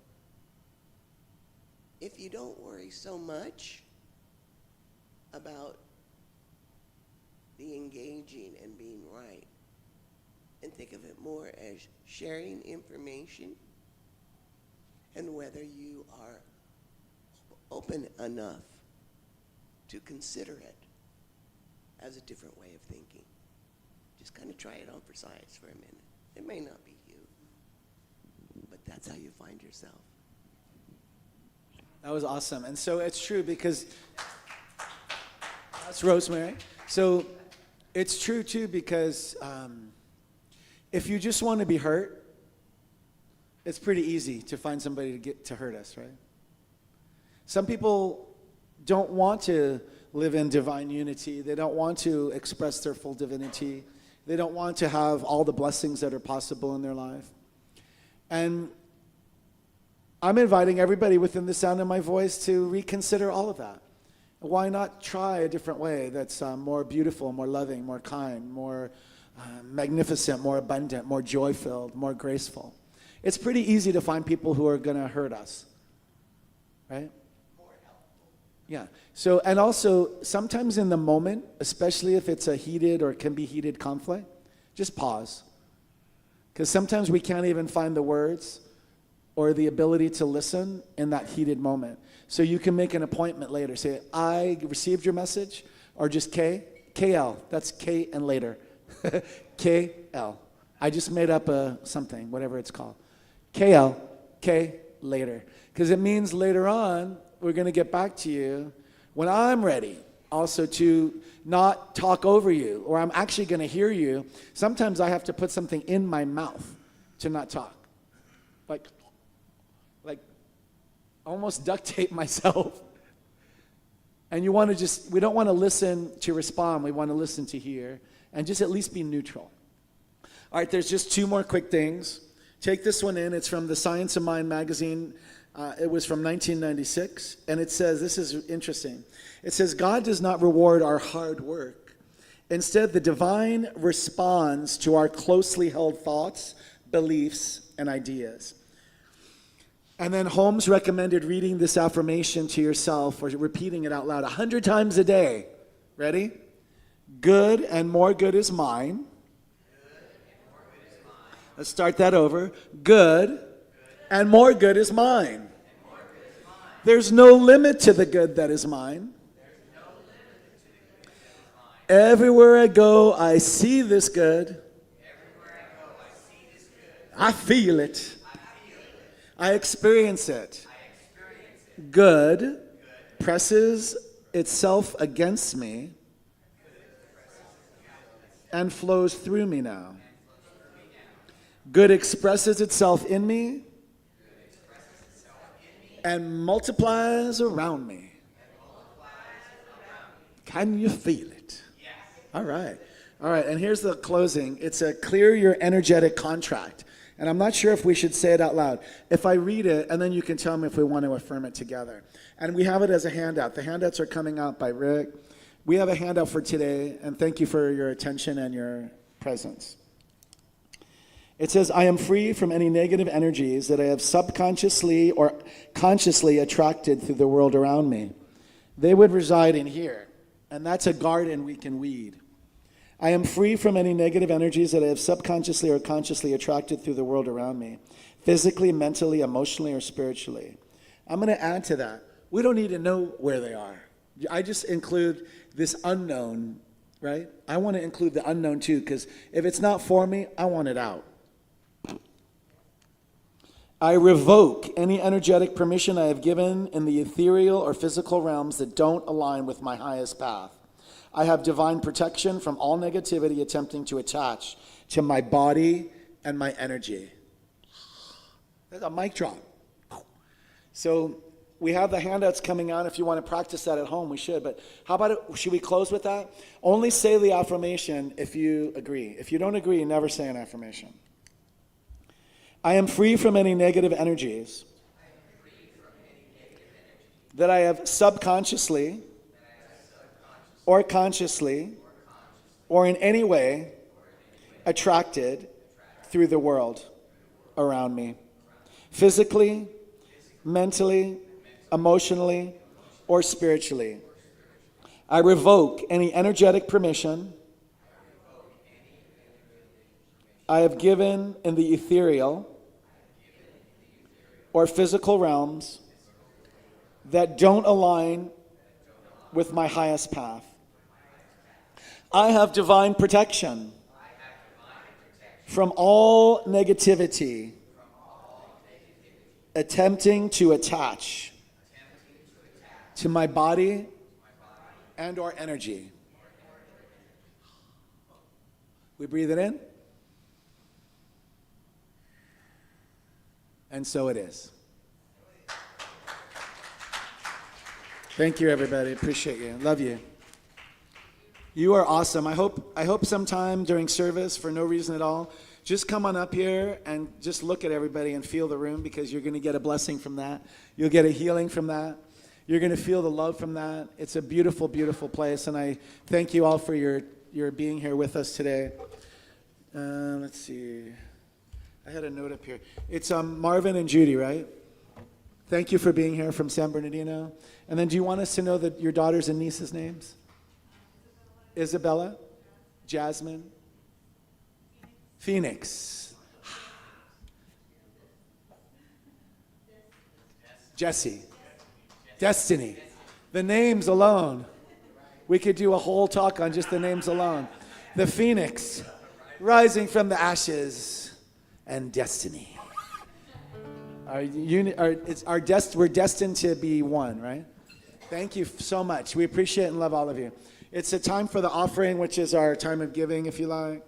if you don't worry so much about the engaging and being right, and think of it more as sharing information, and whether you are open enough to consider it as a different way of thinking. Just kind of try it on for size for a minute. It may not be you, but that's how you find yourself. That was awesome. And so it's true, because that's Rosemary. So it's true too, because if you just want to be hurt, it's pretty easy to find somebody to get to hurt us, right? Some people don't want to live in divine unity. They don't want to express their full divinity. They don't want to have all the blessings that are possible in their life. And I'm inviting everybody within the sound of my voice to reconsider all of that. Why not try a different way that's more beautiful, more loving, more kind, more magnificent, more abundant, more joy-filled, more graceful? It's pretty easy to find people who are going to hurt us, right? More helpful. Yeah. So, and also, sometimes in the moment, especially if it's a heated or can be heated conflict, just pause. Because sometimes we can't even find the words or the ability to listen in that heated moment. So you can make an appointment later. Say, I received your message, or just KL. That's K and later. KL. I just made up something, whatever it's called. KL, K, later. Because it means later on, we're going to get back to you when I'm ready also to not talk over you, or I'm actually going to hear you. Sometimes I have to put something in my mouth to not talk. Like almost duct tape myself. And we don't want to listen to respond. We want to listen to hear and just at least be neutral. All right, there's just 2 more quick things. Take this one in. It's from the Science of Mind magazine. It was from 1996. And it says, this is interesting. It says, God does not reward our hard work. Instead, the divine responds to our closely held thoughts, beliefs, and ideas. And then Holmes recommended reading this affirmation to yourself or repeating it out loud 100 times a day. Ready? Good and more good is mine. Let's start that over. Good and more good is mine. There's no limit to the good that is mine. Everywhere I go, I see this good. I feel it. I experience it. Good presses itself against me and flows through me now. Good expresses itself in me and multiplies around me. Can you feel it? All right. All right, and here's the closing. It's a clear your energetic contract. And I'm not sure if we should say it out loud. If I read it, and then you can tell me if we want to affirm it together. And we have it as a handout. The handouts are coming out by Rick. We have a handout for today, and thank you for your attention and your presence. It says, I am free from any negative energies that I have subconsciously or consciously attracted through the world around me. They would reside in here, and that's a garden we can weed. I am free from any negative energies that I have subconsciously or consciously attracted through the world around me, physically, mentally, emotionally, or spiritually. I'm going to add to that. We don't need to know where they are. I just include this unknown, right? I want to include the unknown too, because if it's not for me, I want it out. I revoke any energetic permission I have given in the ethereal or physical realms that don't align with my highest path. I have divine protection from all negativity attempting to attach to my body and my energy. That's a mic drop. So we have the handouts coming out. If you want to practice that at home, we should. But how about it? Should we close with that? Only say the affirmation if you agree. If you don't agree, never say an affirmation. I am free from any negative energies that I have subconsciously or consciously or in any way attracted through the world around me, physically, mentally, emotionally, or spiritually. I revoke any energetic permission I have given in the ethereal or physical realms that don't align with my highest path. I have divine protection from all negativity attempting to attach to my body and or energy. We breathe it in. And so it is. Thank you, everybody. Appreciate you. Love you. You are awesome. I hope sometime during service, for no reason at all, just come on up here and just look at everybody and feel the room, because you're going to get a blessing from that. You'll get a healing from that. You're going to feel the love from that. It's a beautiful, beautiful place, and I thank you all for your being here with us today. Let's see. I had a note up here. It's Marvin and Judy, right? Thank you for being here from San Bernardino. And then do you want us to know that your daughters and nieces' names? Isabella, Jasmine, Phoenix, Jesse, Destiny. The names alone. We could do a whole talk on just the names alone. The Phoenix, rising from the ashes, and Destiny. We're destined to be one, right? Thank you so much. We appreciate and love all of you. It's a time for the offering, which is our time of giving, if you like.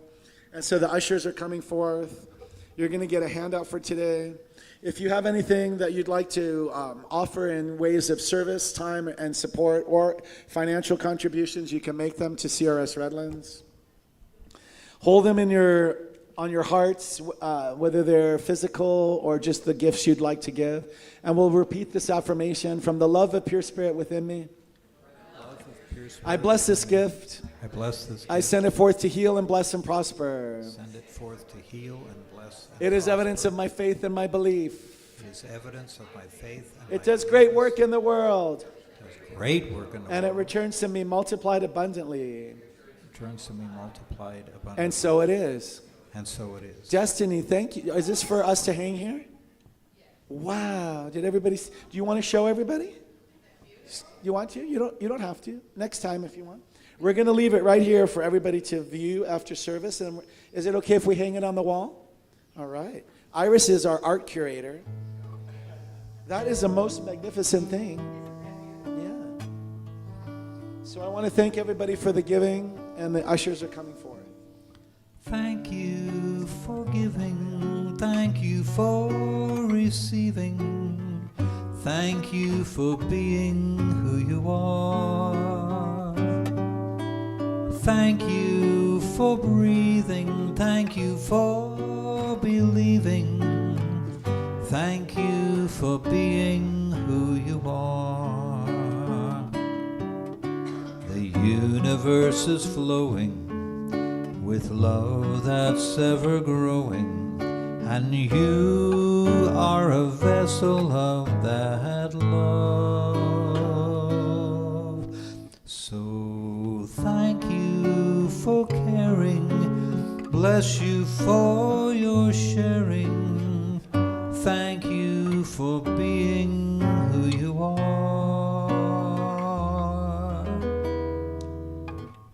And so the ushers are coming forth. You're going to get a handout for today. If you have anything that you'd like to offer in ways of service, time, and support, or financial contributions, you can make them to CRS Redlands. Hold them on your hearts, whether they're physical or just the gifts you'd like to give. And we'll repeat this affirmation: from the love of pure spirit within me, I bless this gift. I bless this gift. I send it forth to heal and bless and prosper. Send it forth to heal and bless. It is evidence of my faith and my belief It is evidence of my faith. And It my does great beliefs. work in the world, It does great work in the and it world. returns to me multiplied abundantly. Returns to me multiplied abundantly. And so it is. And so it is. Destiny, thank you. Is this for us to hang here? Wow. Did everybody? Do you want to show everybody? You want to? You don't have to. Next time if you want. We're going to leave it right here for everybody to view after service. And is it okay if we hang it on the wall? All right. Iris is our art curator. That is the most magnificent thing. Yeah. So I want to thank everybody for the giving, and the ushers are coming forward. Thank you for giving. Thank you for receiving. Thank you for being who you are. Thank you for breathing. Thank you for believing. Thank you for being who you are. The universe is flowing with love that's ever growing, and you are a vessel of that love. So thank you for caring, bless you for your sharing. Thank you for being who you are.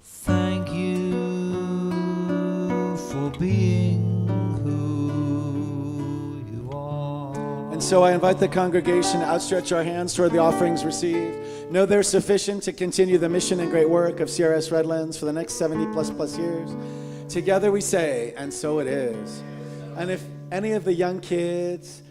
Thank you for being who you are. And so I invite the congregation to outstretch our hands toward the offerings received. Know they're sufficient to continue the mission and great work of CRS Redlands for the next 70 plus years. Together we say, and so it is. And if any of the young kids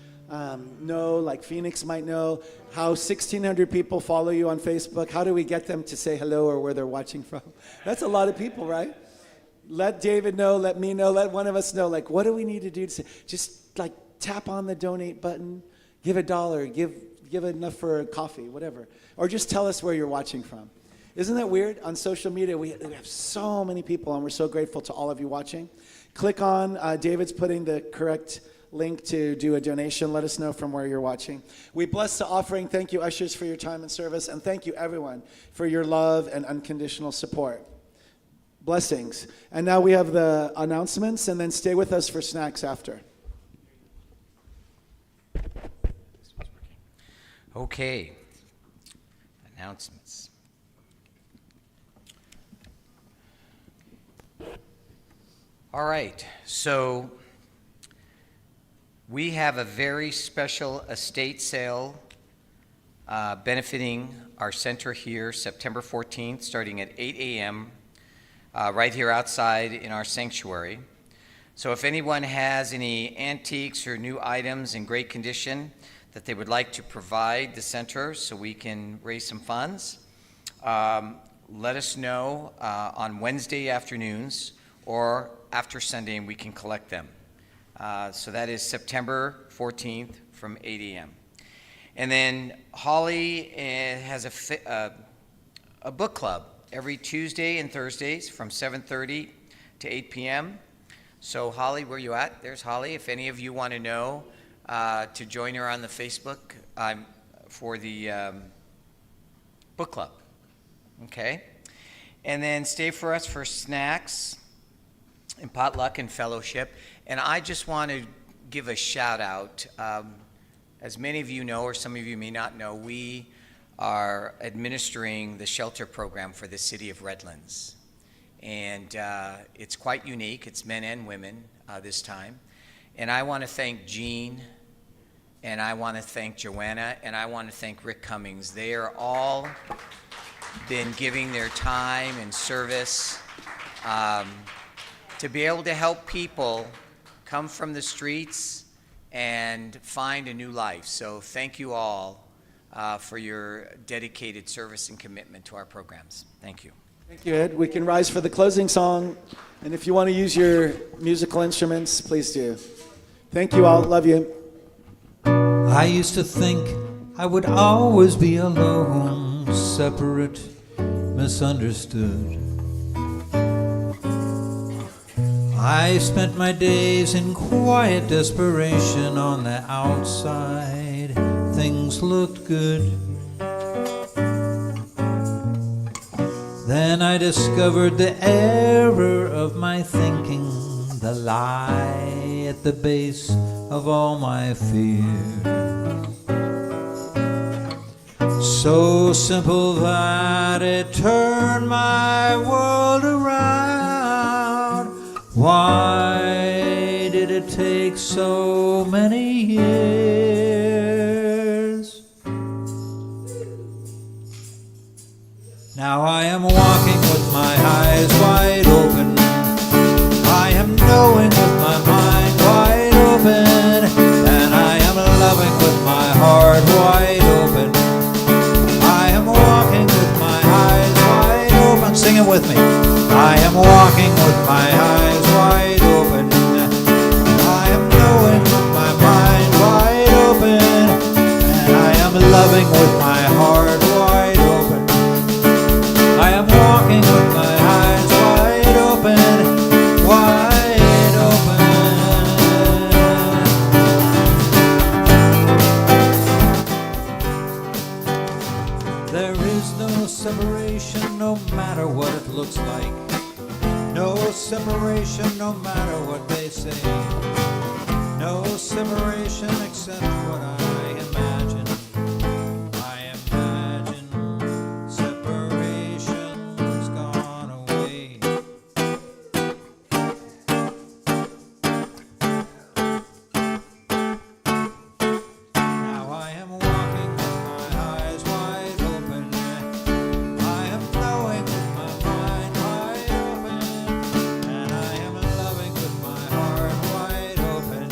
know, like Phoenix might know, how 1,600 people follow you on Facebook, how do we get them to say hello or where they're watching from? That's a lot of people, right? Let David know, let me know, let one of us know, like, what do we need to do to say? Just like tap on the donate button, give $1, give enough for a coffee, whatever. Or just tell us where you're watching from. Isn't that weird? On social media, we have so many people, and we're so grateful to all of you watching. Click on, David's putting the correct link to do a donation. Let us know from where you're watching. We bless the offering. Thank you, ushers, for your time and service. And thank you, everyone, for your love and unconditional support. Blessings. And now we have the announcements, and then stay with us for snacks after. Okay. Announcements. All right. So we have a very special estate sale benefiting our center here September 14th, starting at 8 a.m. Right here outside in our sanctuary. So if anyone has any antiques or new items in great condition that they would like to provide the center so we can raise some funds, let us know on Wednesday afternoons or after Sunday, and we can collect them. So that is September 14th from 8 a.m. And then Holly has a book club every Tuesday and Thursdays from 7:30 to 8 p.m. So Holly, where you at? There's Holly. If any of you want to know to join her on the Facebook for the book club. Okay? And then stay for us for snacks and potluck and fellowship. And I just want to give a shout out. As many of you know, or some of you may not know, we are administering the shelter program for the city of Redlands. And it's quite unique. It's men and women this time. And I want to thank Jean, and I want to thank Joanna, and I want to thank Rick Cummings. They are all been giving their time and service to be able to help people come from the streets and find a new life. So thank you all for your dedicated service and commitment to our programs. Thank you. Thank you, Ed. We can rise for the closing song. And if you want to use your musical instruments, please do. Thank you all. Love you. I used to think I would always be alone, separate, I spent my days in quiet desperation. On the outside, things looked good. Then I discovered the error of my thinking, the lie at the base of all my fears. So simple that it turned my world around. Why did it take so many years? Now I am walking with my eyes wide open. I am knowing with my mind wide open. And I am loving with my heart wide open. I am walking with my eyes wide open. Sing it with me. I am walking with my eyes wide open. I am knowing with my mind wide open. And I am loving with my heart wide open. I am walking with my eyes wide open, wide open. There is no separation, no matter what it looks like. No separation, no matter what they say. No separation except what I imagine. I imagine separation's gone away. Now I am walking with my eyes wide open. I am knowing with my mind wide open. And I am loving with my heart wide open.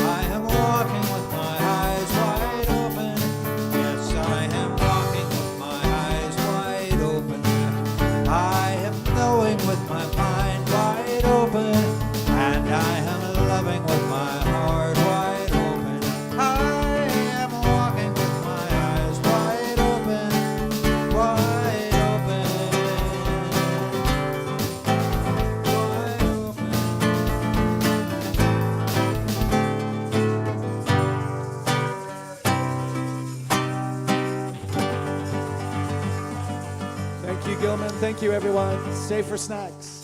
I am walking with my eyes wide open. Yes, I am walking with my eyes wide open. I am knowing with my mind wide open. And I am loving with my heart wide open. I am walking with my eyes wide open, wide open, wide open. Thank you, Gilman. Thank you, everyone. Stay for snacks.